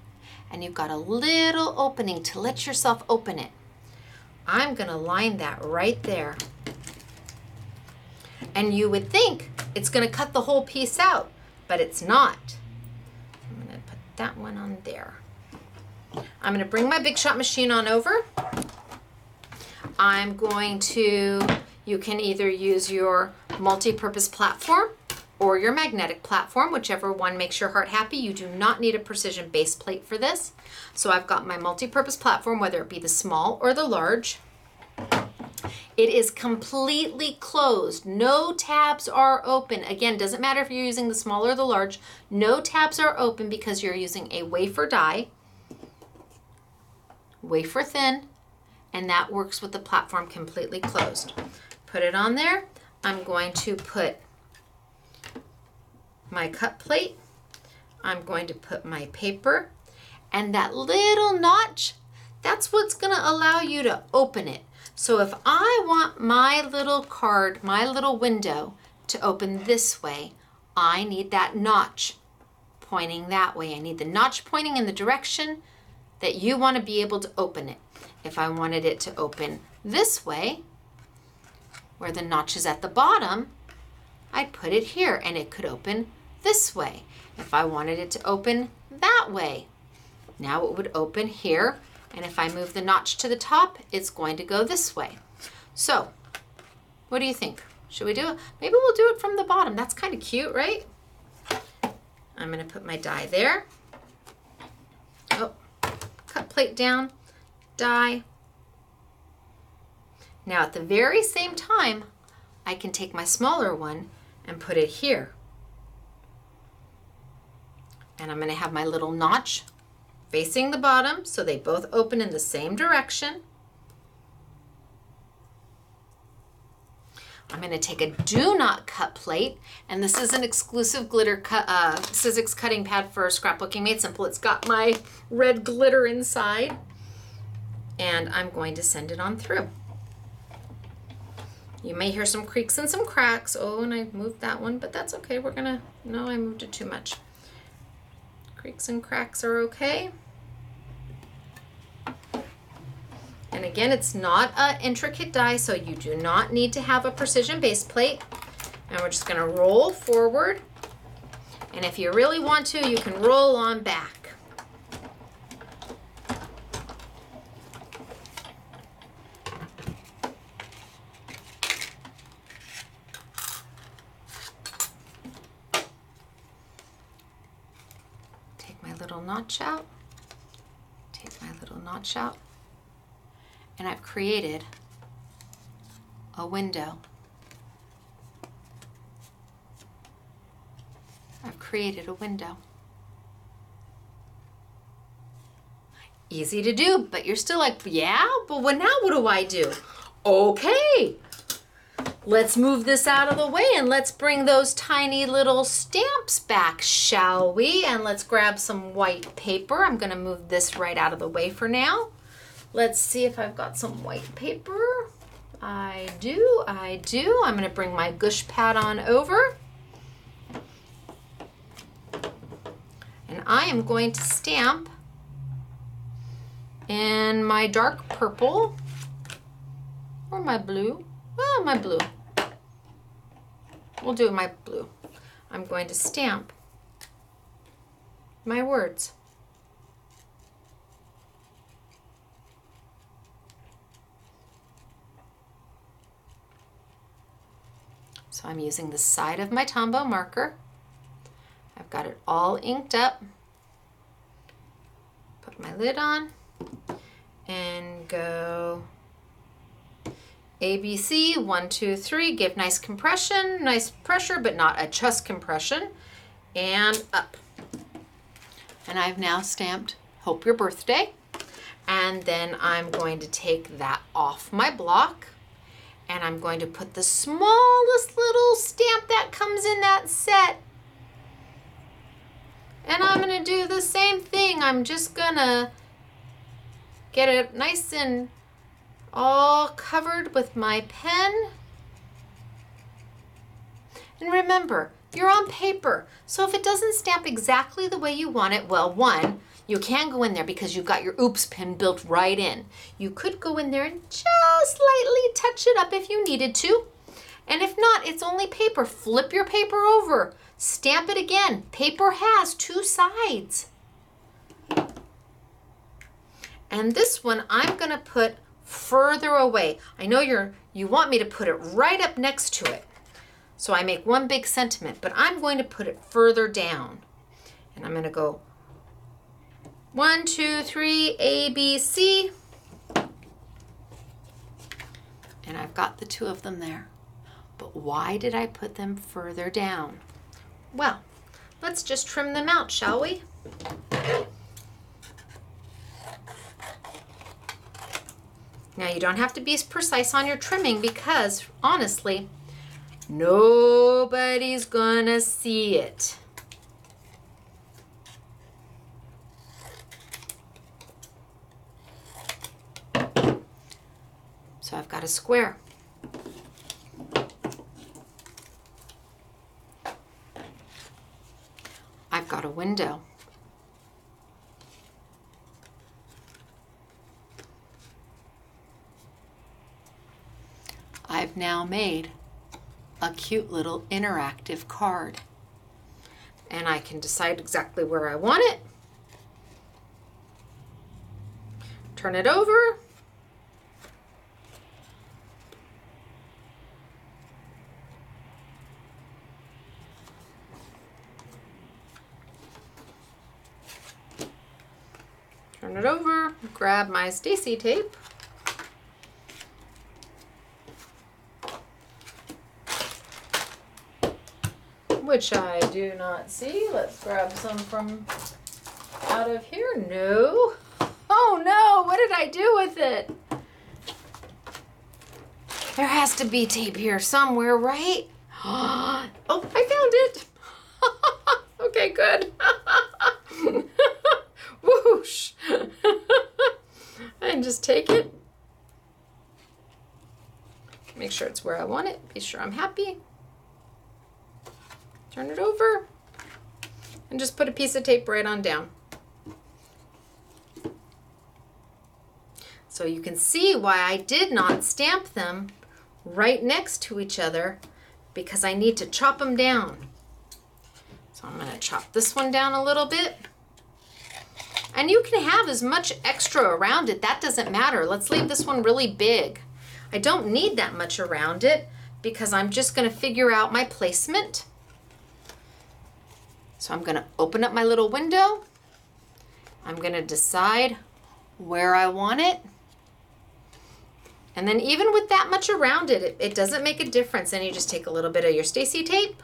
And you've got a little opening to let yourself open it. I'm going to line that right there. And you would think it's going to cut the whole piece out, but it's not. I'm going to put that one on there. I'm going to bring my Big Shot machine on over. I'm going to, you can either use your multi-purpose platform or your magnetic platform, whichever one makes your heart happy. You do not need a precision base plate for this. So I've got my multi-purpose platform, whether it be the small or the large. It is completely closed. No tabs are open. Again, doesn't matter if you're using the small or the large. No tabs are open because you're using a wafer die, wafer thin, and that works with the platform completely closed. Put it on there. I'm going to put my cut plate. I'm going to put my paper, and that little notch, that's what's going to allow you to open it. So if I want my little card, my little window to open this way, I need that notch pointing that way. I need the notch pointing in the direction that you want to be able to open it. If I wanted it to open this way, where the notch is at the bottom, I'd put it here and it could open this way. If I wanted it to open that way, now it would open here. And if I move the notch to the top, it's going to go this way. So, what do you think? Should we do it? Maybe we'll do it from the bottom. That's kind of cute, right? I'm going to put my die there. Oh, cut plate down, die. Now at the very same time, I can take my smaller one and put it here. And I'm going to have my little notch facing the bottom so they both open in the same direction. I'm going to take a do not cut plate, and this is an exclusive glitter scissors cutting pad for Scrapbooking Made Simple. It's got my red glitter inside, and I'm going to send it on through. You may hear some creaks and some cracks. Oh, and I moved that one, but that's okay. No, I moved it too much. Creaks and cracks are okay. And again, it's not an intricate die, so you do not need to have a precision base plate. And we're just going to roll forward. And if you really want to, you can roll on back. Take my little notch out. Take my little notch out. And I've created a window. I've created a window. Easy to do, but you're still like, yeah, but now what do I do? Okay, let's move this out of the way and let's bring those tiny little stamps back, shall we? And let's grab some white paper. I'm gonna move this right out of the way for now. Let's see if I've got some white paper. I do. I'm going to bring my gush pad on over. And I am going to stamp in my dark purple or my blue. Oh, my blue. We'll do my blue. I'm going to stamp my words. So I'm using the side of my Tombow marker. I've got it all inked up. Put my lid on and go ABC, 1, 2, 3. Give nice compression, nice pressure, but not a chest compression. And up. And I've now stamped Hope Your Birthday. And then I'm going to take that off my block. And I'm going to put the smallest little stamp that comes in that set. And I'm going to do the same thing. I'm just going to get it nice and all covered with my pen. And remember, you're on paper. So if it doesn't stamp exactly the way you want it, well, one, you can go in there because you've got your oops pin built right in. You could go in there and just lightly touch it up if you needed to. And if not, it's only paper. Flip your paper over. Stamp it again. Paper has two sides. And this one I'm going to put further away. I know you want me to put it right up next to it. So I make one big sentiment, but I'm going to put it further down. And I'm going to go 1, 2, 3, A, B, C. And I've got the two of them there. But why did I put them further down? Well, let's just trim them out, shall we? Now you don't have to be precise on your trimming because, honestly, nobody's gonna see it. So I've got a square. I've got a window. I've now made a cute little interactive card. And I can decide exactly where I want it. Turn it over. Turn it over, grab my Stacey tape. Which I do not see. Let's grab some from out of here. No. Oh no, what did I do with it? There has to be tape here somewhere, right? Oh, I found it. Okay, good. Whoosh. And just take it. Make sure it's where I want it. Be sure I'm happy. Turn it over. And just put a piece of tape right on down. So you can see why I did not stamp them right next to each other, because I need to chop them down. So I'm going to chop this one down a little bit. And you can have as much extra around it. That doesn't matter. Let's leave this one really big. I don't need that much around it because I'm just going to figure out my placement. So I'm going to open up my little window. I'm going to decide where I want it. And then even with that much around it, it doesn't make a difference. And you just take a little bit of your Stacey tape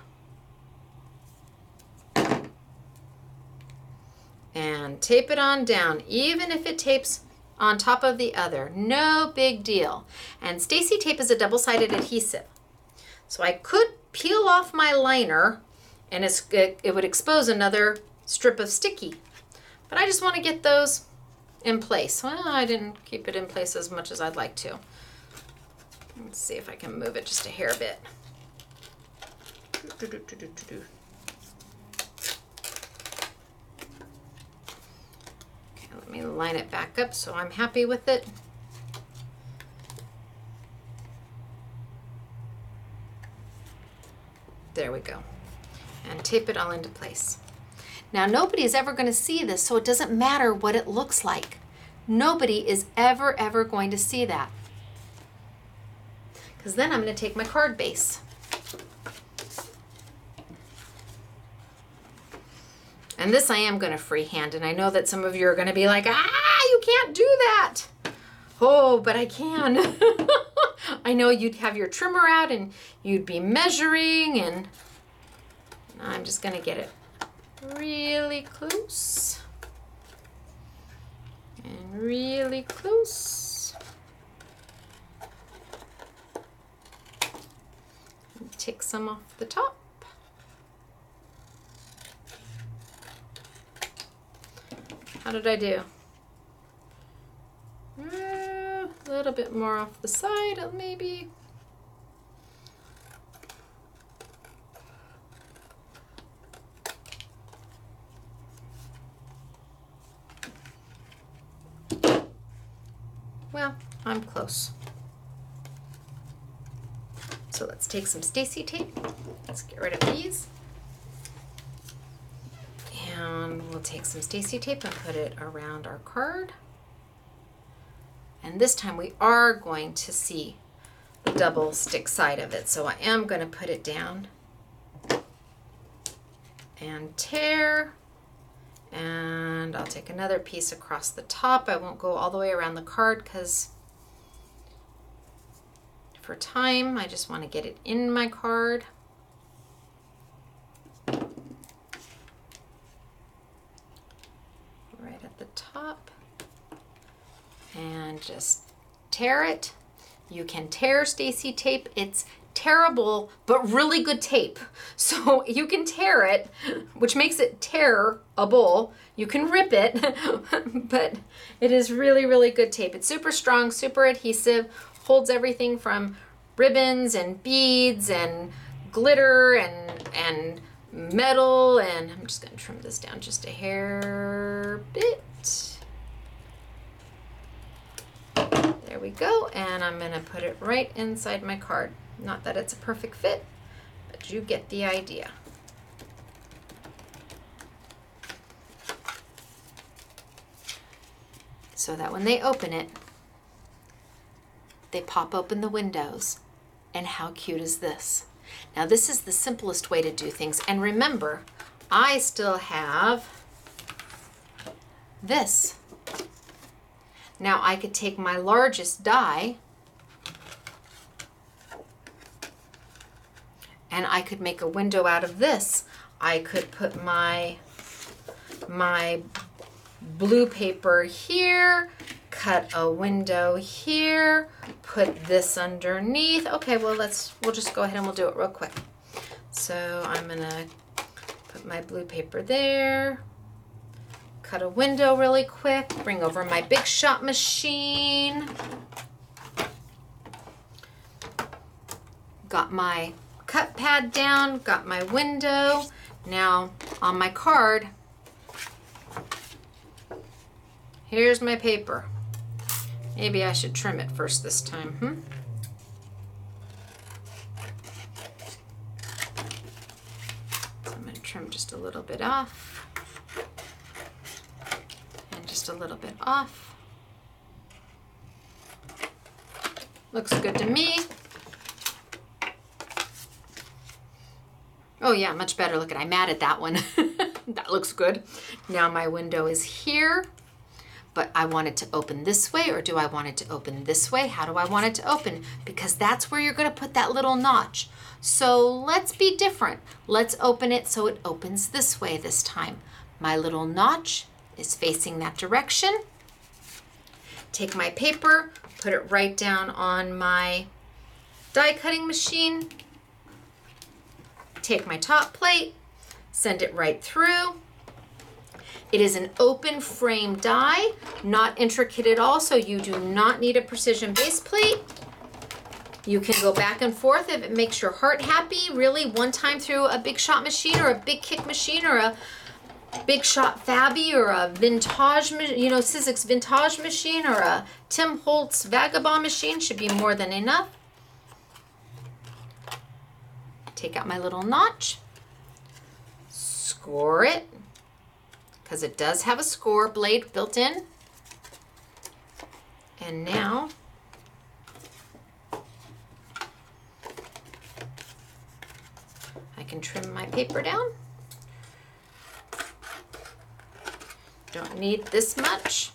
and tape it on down, even if it tapes on top of the other. No big deal. And Stacey tape is a double-sided adhesive. So I could peel off my liner and it would expose another strip of sticky. But I just want to get those in place. Well, I didn't keep it in place as much as I'd like to. Let's see if I can move it just a hair bit. Okay, let me line it back up so I'm happy with it. There we go. And tape it all into place. Now nobody's ever going to see this, so it doesn't matter what it looks like. Nobody is ever going to see that. Because then I'm going to take my card base. And this I am going to freehand, and I know that some of you are going to be like, you can't do that. Oh, but I can. I know you'd have your trimmer out and you'd be measuring, and I'm just going to get it really close and really close. And take some off the top. How did I do? A little bit more off the side, maybe. Well, I'm close. So let's take some Stacey tape. Let's get rid of these. And we'll take some Stacey tape and put it around our card. And this time we are going to see the double stick side of it. So I am going to put it down and tear. And I'll take another piece across the top. I won't go all the way around the card because for time, I just want to get it in my card. Right at the top. And just tear it. You can tear Stacey tape. It's terrible, but really good tape. So you can tear it, which makes it tearable. You can rip it, but it is really good tape. It's super strong, super adhesive, holds everything from ribbons and beads and glitter and metal. And I'm just gonna trim this down just a hair bit. There we go. And I'm gonna put it right inside my card. Not that it's a perfect fit, but you get the idea. So that when they open it, they pop open the windows. And how cute is this? Now this is the simplest way to do things. And remember, I still have this. Now I could take my largest die and I could make a window out of this. I could put my blue paper here, cut a window here, put this underneath. Okay, well we'll just go ahead and we'll do it real quick. So I'm gonna put my blue paper there, cut a window really quick, bring over my Big Shot machine. Got my cut pad down, got my window. Now on my card, here's my paper. Maybe I should trim it first this time, So I'm gonna trim just a little bit off. And just a little bit off. Looks good to me. Oh yeah, much better. Look at, I matted that one. That looks good. Now my window is here, but I want it to open this way, or do I want it to open this way? How do I want it to open? Because that's where you're gonna put that little notch. So let's be different. Let's open it so it opens this way this time. My little notch is facing that direction. Take my paper, put it right down on my die cutting machine. Take my top plate, send it right through. It is an open frame die, not intricate at all, so you do not need a precision base plate. You can go back and forth if it makes your heart happy, really one time through a Big Shot machine or a Big Kick machine or a Big Shot Fabby or a Vintage, Sizzix Vintage machine or a Tim Holtz Vagabond machine should be more than enough. Take out my little notch, score it, because it does have a score blade built in. And now I can trim my paper down. Don't need this much.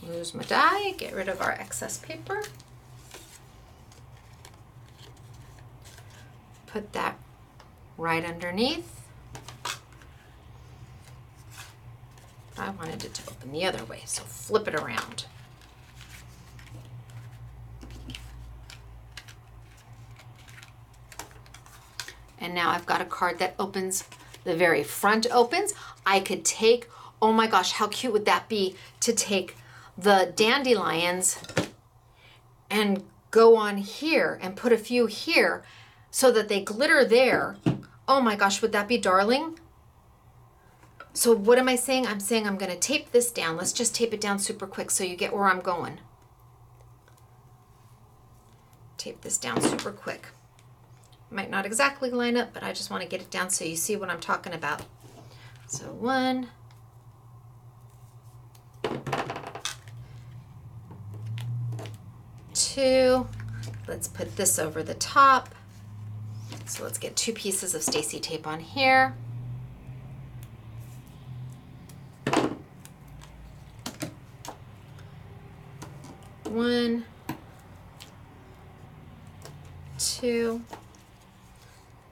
Lose my die, get rid of our excess paper. Put that right underneath. I wanted it to open the other way, so flip it around. And now I've got a card that opens, the very front opens. I could take, oh my gosh, how cute would that be to take the dandelions and go on here and put a few here so that they glitter there. Oh my gosh, would that be darling? So what am I saying? I'm saying I'm going to tape this down. Let's just tape it down super quick so you get where I'm going. Tape this down super quick. Might not exactly line up, but I just want to get it down so you see what I'm talking about. So 1, 2, let's put this over the top. So let's get 2 pieces of Stacey tape on here. One, 2.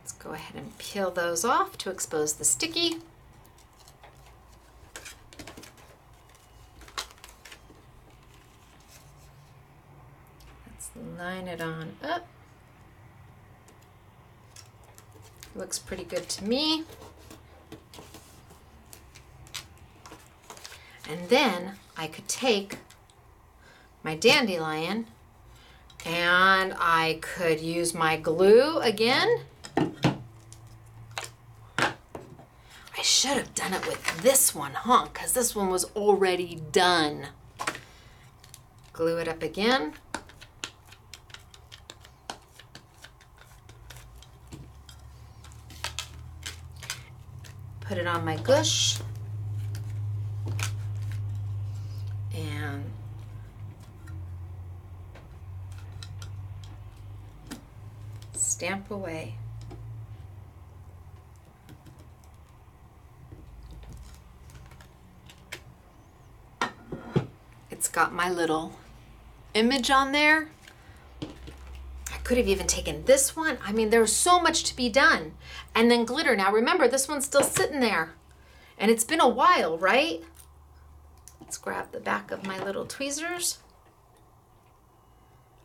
Let's go ahead and peel those off to expose the sticky. Let's line it on up. Looks pretty good to me. And then I could take my dandelion and I could use my glue again. I should have done it with this one, huh? Because this one was already done. Glue it up again. Put it on my gush. And stamp away. It's got my little image on there. I could have even taken this one. I mean, there's so much to be done. And then glitter. Now remember, this one's still sitting there. And it's been a while, right? Let's grab the back of my little tweezers.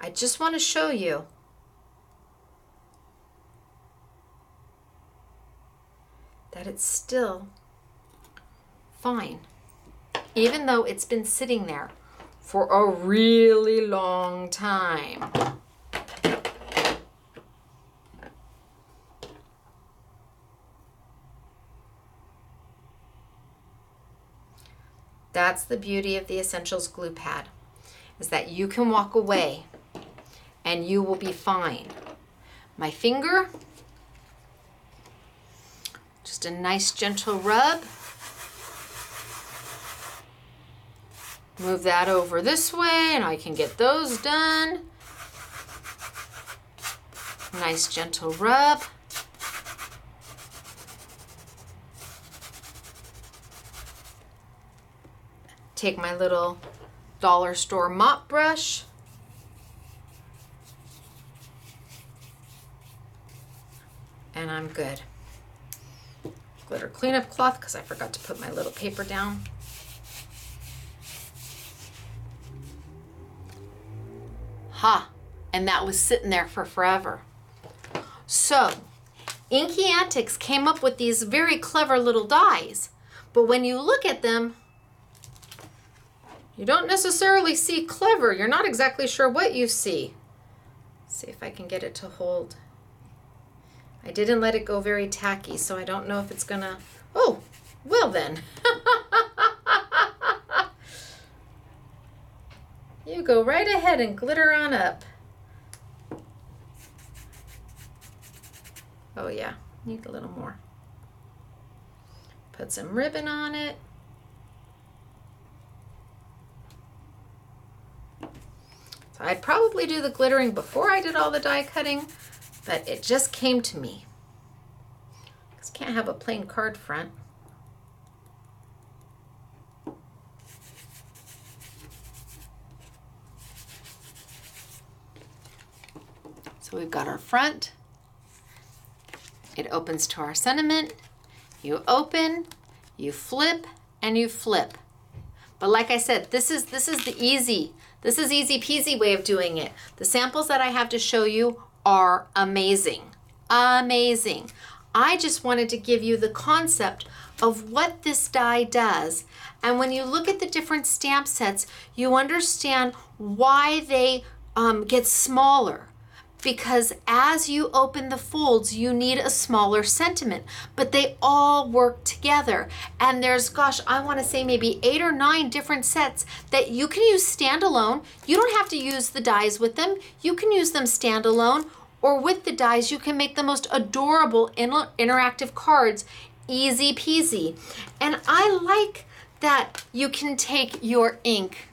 I just want to show you that it's still fine, even though it's been sitting there for a really long time. That's the beauty of the Essentials glue pad, is that you can walk away and you will be fine. My finger, just a nice gentle rub. Move that over this way and I can get those done. Nice gentle rub. Take my little dollar store mop brush. And I'm good. Glitter cleanup cloth, because I forgot to put my little paper down. Ha! And that was sitting there for forever. So, Inky Antics came up with these very clever little dies. But when you look at them, you don't necessarily see clever. You're not exactly sure what you see. Let's see if I can get it to hold. I didn't let it go very tacky, so I don't know if it's gonna... Oh, well then. You go right ahead and glitter on up. Oh yeah, need a little more. Put some ribbon on it. So I'd probably do the glittering before I did all the die cutting, but it just came to me. Because can't have a plain card front. So we've got our front. It opens to our sentiment. You open, you flip, and you flip. But like I said, this is the easy peasy way of doing it. The samples that I have to show you are amazing. Amazing. I just wanted to give you the concept of what this die does. And when you look at the different stamp sets, you understand why they get smaller. Because as you open the folds, you need a smaller sentiment, but they all work together. And there's, gosh, I want to say maybe 8 or 9 different sets that you can use standalone. You don't have to use the dies with them. You can use them standalone, or with the dies, you can make the most adorable interactive cards, easy peasy. And I like that you can take your ink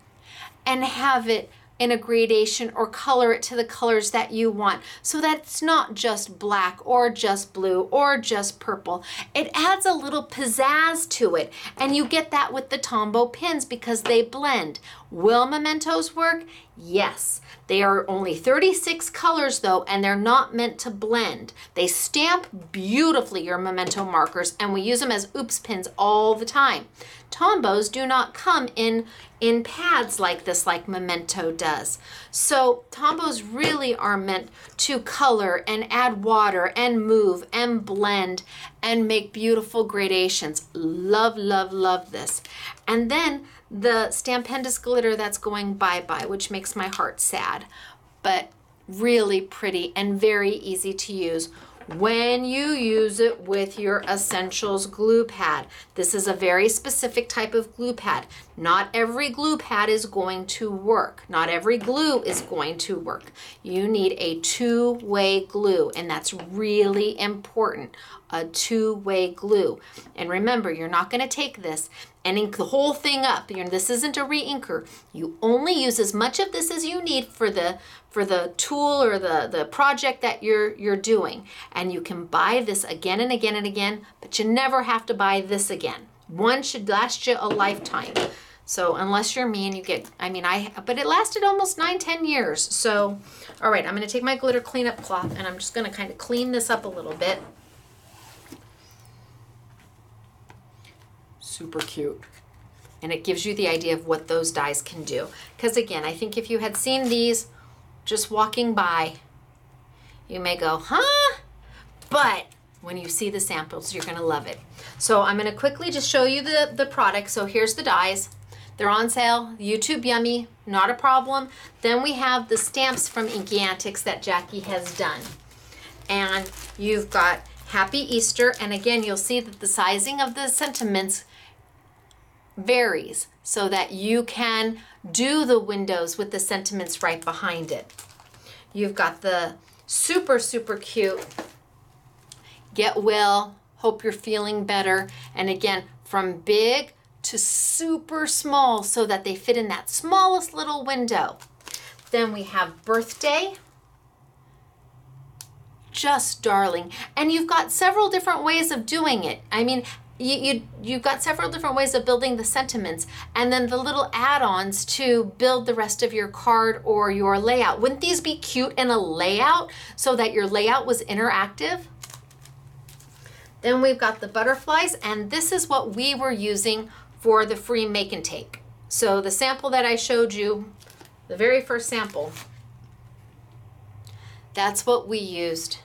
and have it in a gradation or color it to the colors that you want, so that it's not just black or just blue or just purple. It adds a little pizzazz to it, and you get that with the Tombow pins because they blend. Will mementos work? Yes. They are only 36 colors though, and they're not meant to blend. They stamp beautifully, your memento markers, and we use them as oops pins all the time. Tombows do not come in pads like this, like Memento does. So Tombows really are meant to color and add water and move and blend and make beautiful gradations. Love, love, love this. And then the Stampendous glitter that's going bye-bye, which makes my heart sad, but really pretty and very easy to use when you use it with your Essentials glue pad. This is a very specific type of glue pad. Not every glue pad is going to work. Not every glue is going to work. You need a two-way glue, and that's really important, a two-way glue. And remember, you're not going to take this and ink the whole thing up. This isn't a re-inker. You only use as much of this as you need for the tool or the project that you're doing. And you can buy this again and again and again, but you never have to buy this again. One should last you a lifetime. So unless you're me and you get, but it lasted almost 9-10 years. So, all right, I'm gonna take my glitter cleanup cloth and I'm just gonna kind of clean this up a little bit. Super cute. And it gives you the idea of what those dies can do. Because again, I think if you had seen these just walking by, you may go, huh? But when you see the samples, you're gonna love it. So I'm gonna quickly just show you the product. So here's the dies. They're on sale, YouTube Yummy, not a problem. Then we have the stamps from Inky Antics that Jackie has done. And you've got Happy Easter, and again, you'll see that the sizing of the sentiments varies so that you can do the windows with the sentiments right behind it. You've got the super, super cute Get Well, Hope You're Feeling Better. And again, from big to super small so that they fit in that smallest little window. Then we have Birthday. Just darling. And you've got several different ways of doing it. You've got several different ways of building the sentiments, and then the little add-ons to build the rest of your card or your layout. Wouldn't these be cute in a layout so that your layout was interactive? Then we've got the butterflies, and this is what we were using for the free make and take. So the sample that I showed you, the very first sample, that's what we used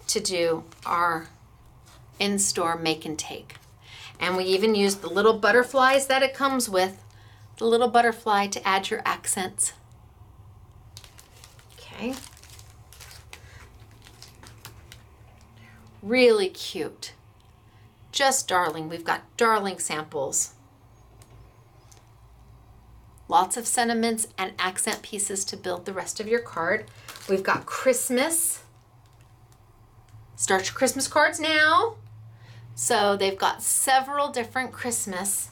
to do our in-store make and take. And we even used the little butterflies that it comes with, the little butterfly to add your accents. Okay. Really cute. Just darling. We've got darling samples. Lots of sentiments and accent pieces to build the rest of your card. We've got Christmas. Start your Christmas cards now. So they've got several different Christmas.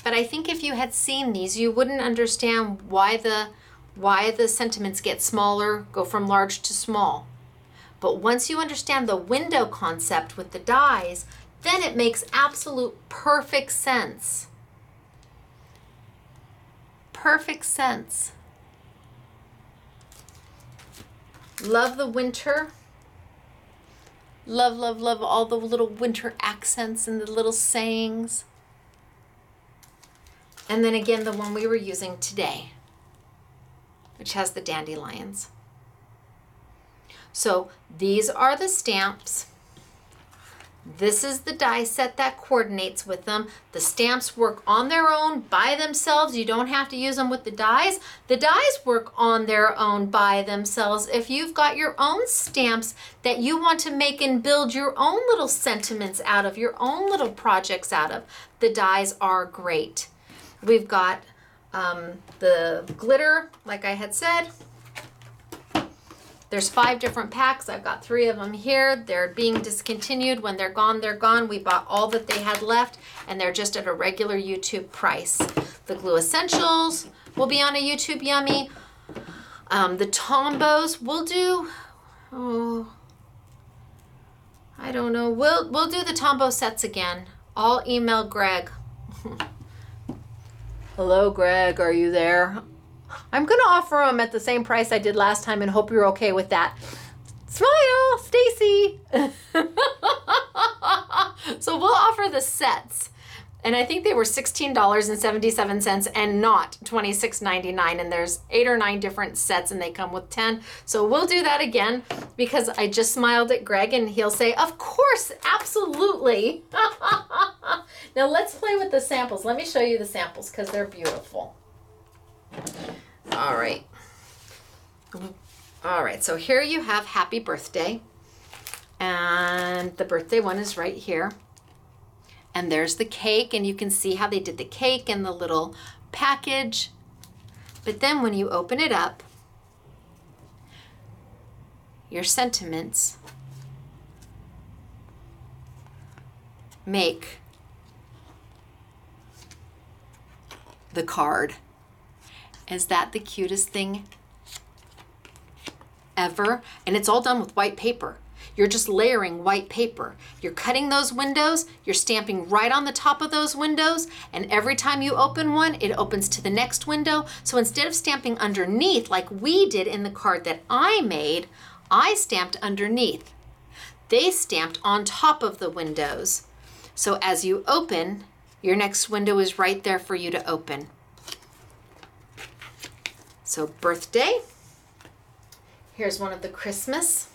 But I think if you had seen these, you wouldn't understand why the sentiments get smaller, go from large to small. But once you understand the window concept with the dies, then it makes absolute perfect sense. Perfect sense. Love the winter. Love, love, love all the little winter accents and the little sayings. And then again, the one we were using today, which has the dandelions. So these are the stamps. This is the die set that coordinates with them. The stamps work on their own by themselves. You don't have to use them with the dies. The dies work on their own by themselves. If you've got your own stamps that you want to make and build your own little sentiments out of, your own little projects out of, the dies are great. We've got the glitter, like I had said. There's 5 different packs. I've got 3 of them here. They're being discontinued. When they're gone, they're gone. We bought all that they had left, and they're just at a regular YouTube price. The Glue Essentials will be on a YouTube Yummy. The Tombows we'll do, I don't know. We'll do the Tombow sets again. I'll email Greg. Hello, Greg, are you there? I'm gonna offer them at the same price I did last time and hope you're okay with that. Smile, Stacey. So we'll offer the sets. And I think they were $16.77 and not $26.99. And there's 8 or 9 different sets and they come with 10. So we'll do that again because I just smiled at Greg and he'll say, of course, absolutely. Now let's play with the samples. Let me show you the samples because they're beautiful. All right. All right, so here you have Happy Birthday. And the birthday one is right here. And there's the cake, and you can see how they did the cake and the little package. But then when you open it up, your sentiments make the card. Is that the cutest thing ever? And it's all done with white paper. You're just layering white paper. You're cutting those windows, you're stamping right on the top of those windows, and every time you open one, it opens to the next window. So instead of stamping underneath like we did in the card that I made, I stamped underneath. They stamped on top of the windows. So as you open, your next window is right there for you to open. So birthday. Here's one of the Christmas.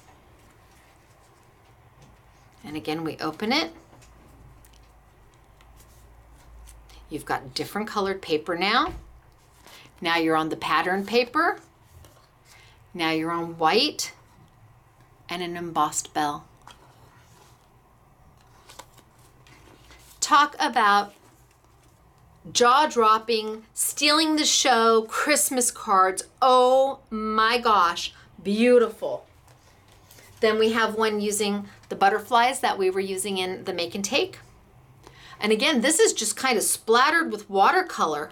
And again, we open it. You've got different colored paper now. Now you're on the pattern paper. Now you're on white and an embossed bell. Talk about jaw-dropping, stealing the show, Christmas cards. Oh my gosh, beautiful. Then we have one using the butterflies that we were using in the make and take. And again, this is just kind of splattered with watercolor.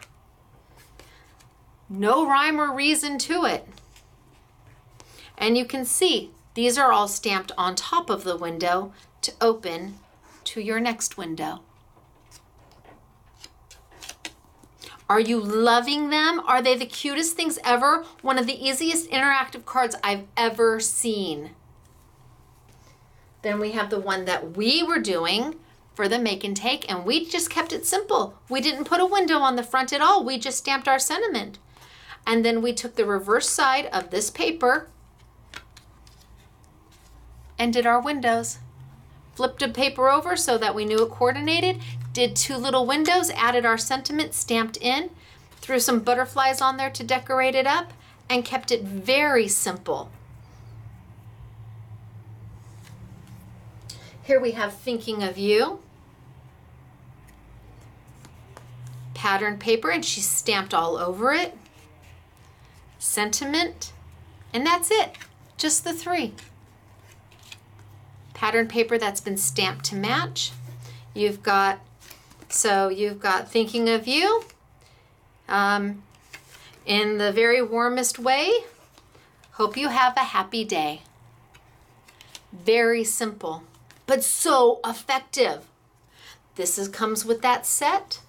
No rhyme or reason to it. And you can see these are all stamped on top of the window to open to your next window. Are you loving them? Are they the cutest things ever? One of the easiest interactive cards I've ever seen. Then we have the one that we were doing for the make and take, and we just kept it simple. We didn't put a window on the front at all. We just stamped our sentiment. And then we took the reverse side of this paper and did our windows. Flipped a paper over so that we knew it coordinated, did 2 little windows, added our sentiment stamped in, threw some butterflies on there to decorate it up, and kept it very simple. Here we have Thinking of You. Pattern paper, and she's stamped all over it. Sentiment, and that's it. Just the 3. Pattern paper that's been stamped to match. You've got Thinking of You in the very warmest way. Hope you have a happy day. Very simple, but so effective. This comes with that set.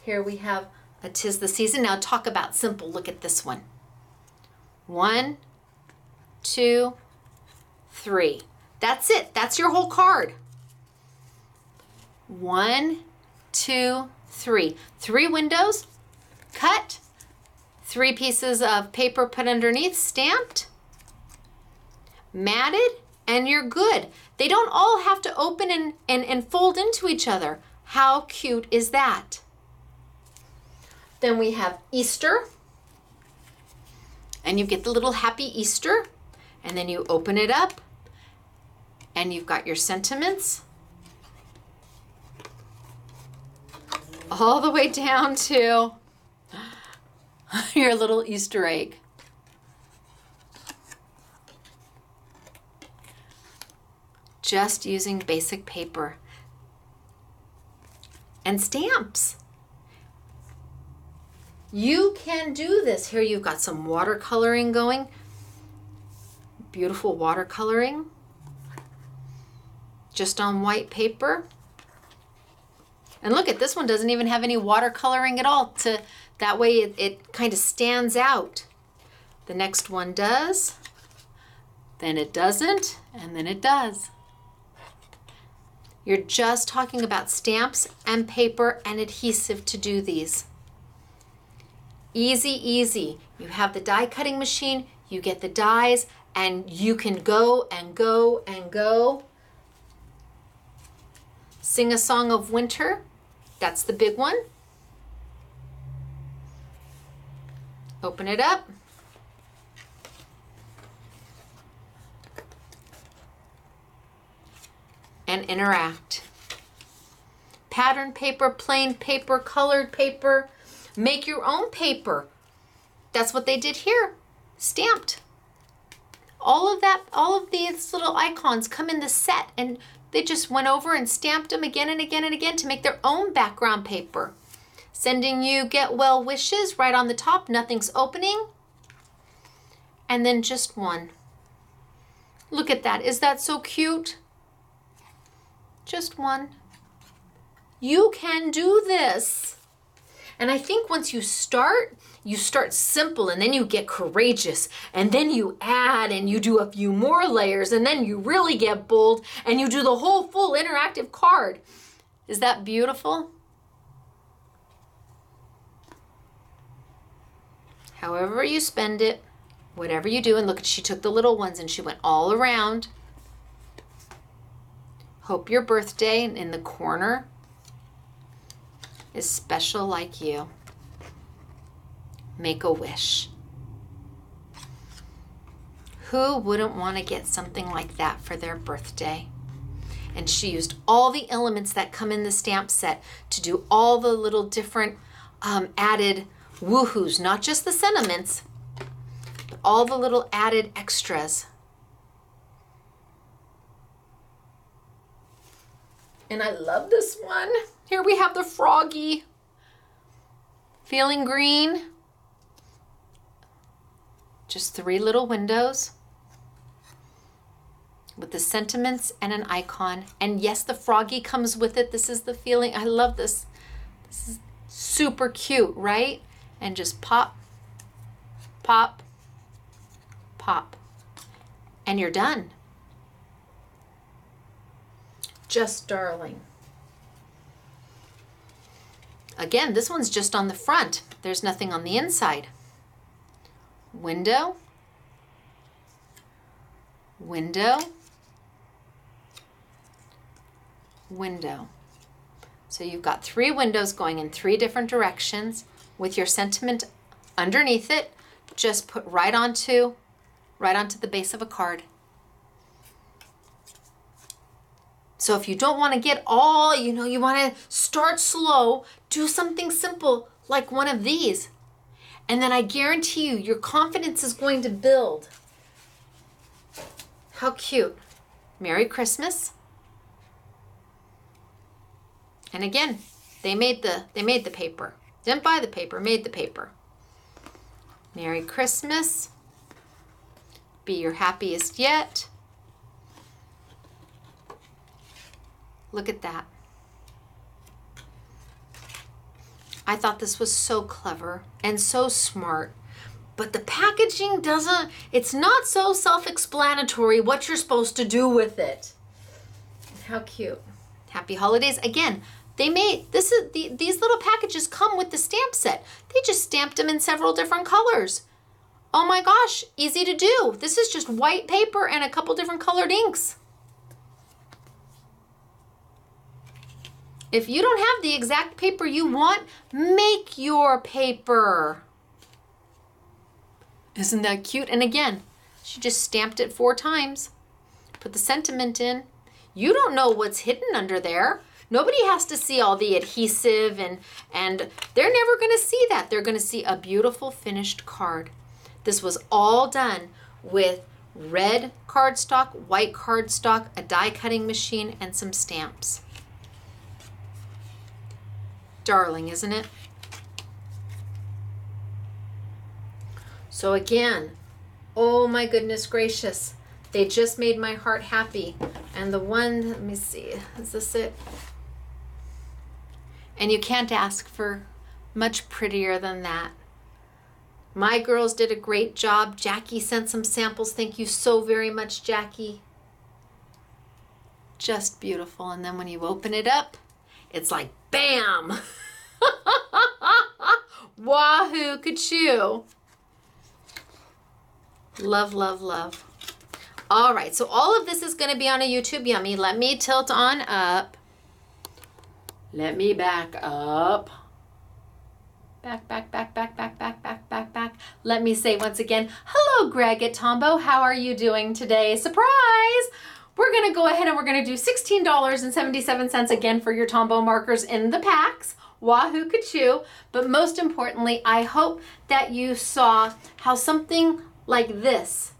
Here we have a 'Tis the Season. Now talk about simple. Look at this one. 1, 2, 3. That's it. That's your whole card. 1, 2, 3. 3 windows, cut, 3 pieces of paper put underneath, stamped, matted, and you're good. They don't all have to open and fold into each other. How cute is that? Then we have Easter, and you get the little happy Easter, and then you open it up, and you've got your sentiments all the way down to your little Easter egg. Just using basic paper and stamps. You can do this. Here you've got some watercoloring going. Beautiful watercoloring. Just on white paper. And look at this one, doesn't even have any watercoloring at all. That way it kind of stands out. The next one does, then it doesn't, and then it does. You're just talking about stamps and paper and adhesive to do these. Easy, easy. You have the die cutting machine, you get the dies, and you can go and go and go. Sing a song of winter. That's the big one. Open it up. And interact. Pattern paper, plain paper, colored paper. Make your own paper. That's what they did here. Stamped. All of these little icons come in the set, and they just went over and stamped them again and again and again to make their own background paper. Sending you get well wishes right on the top. Nothing's opening. And then just one. Look at that. Is that so cute? Just one. You can do this. And I think once you start simple, and then you get courageous, and then you add and you do a few more layers, and then you really get bold and you do the whole full interactive card. Is that beautiful? However you spend it, whatever you do, and look, she took the little ones and she went all around. Hope your birthday in the corner is special like you. Make a wish. Who wouldn't want to get something like that for their birthday? And she used all the elements that come in the stamp set to do all the little different added woohoos, not just the sentiments, but all the little added extras. And I love this one. Here we have the froggy. Feeling green. Just 3 little windows with the sentiments and an icon. And yes, the froggy comes with it. This is the feeling. I love this. This is super cute, right? And just pop, pop, pop. And you're done. Just darling. Again, this one's just on the front. There's nothing on the inside. Window, window, window. So you've got 3 windows going in 3 different directions with your sentiment underneath it. Just put right onto the base of a card. So if you don't want to get all, you want to start slow, do something simple like one of these. And then I guarantee you, your confidence is going to build. How cute. Merry Christmas. And again, they made the paper. Didn't buy the paper, made the paper. Merry Christmas. Be your happiest yet. Look at that. I thought this was so clever and so smart, but the packaging it's not so self-explanatory what you're supposed to do with it. How cute. Happy holidays. Again, these little packages come with the stamp set. They just stamped them in several different colors. Oh my gosh, easy to do. This is just white paper and a couple different colored inks. If you don't have the exact paper you want, make your paper. Isn't that cute? And again, she just stamped it 4 times. Put the sentiment in. You don't know what's hidden under there. Nobody has to see all the adhesive and they're never going to see that. They're going to see a beautiful finished card. This was all done with red cardstock, white cardstock, a die cutting machine, and some stamps. Darling, isn't it? So again, oh my goodness gracious, they just made my heart happy. And the one, let me see, is this it? And you can't ask for much prettier than that. My girls did a great job. Jackie sent some samples. Thank you so very much, Jackie. Just beautiful. And then when you open it up, it's like, bam! Wahoo, kachooo. Love, love, love. All right, so all of this is going to be on a YouTube Yummy. Let me tilt on up. Let me back up. Back, back, back, back, back, back, back, back, back. Let me say once again, hello, Greg at Tombow. How are you doing today? Surprise! We're going to go ahead and we're going to do $16.77 again for your Tombow markers in the packs. Wahoo, kachooo. But most importantly, I hope that you saw how something like this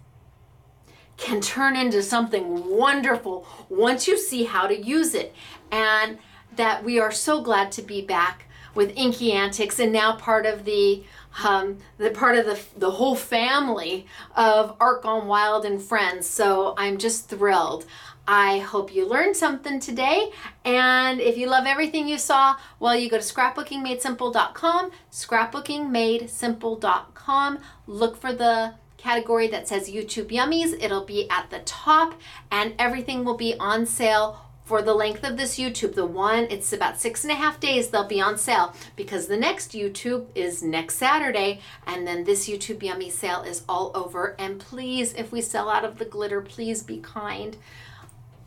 can turn into something wonderful once you see how to use it. And that we are so glad to be back with Inky Antics and now part of the whole family of Art Gone Wild and Friends. So I'm just thrilled. I hope you learned something today. And if you love everything you saw, well, you go to scrapbookingmadesimple.com, scrapbookingmadesimple.com. Look for the category that says YouTube Yummies. It'll be at the top and everything will be on sale for the length of this YouTube. The one, it's about 6.5 days they'll be on sale because the next YouTube is next Saturday and then this YouTube Yummy sale is all over. And please, if we sell out of the glitter, please be kind.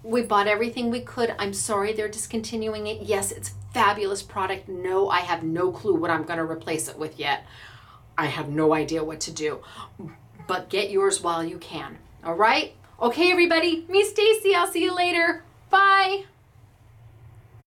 We bought everything we could. I'm sorry they're discontinuing it. Yes, it's fabulous product. No, I have no clue what I'm gonna replace it with yet. I have no idea what to do, but get yours while you can. All right? Okay, everybody, me Stacey, I'll see you later.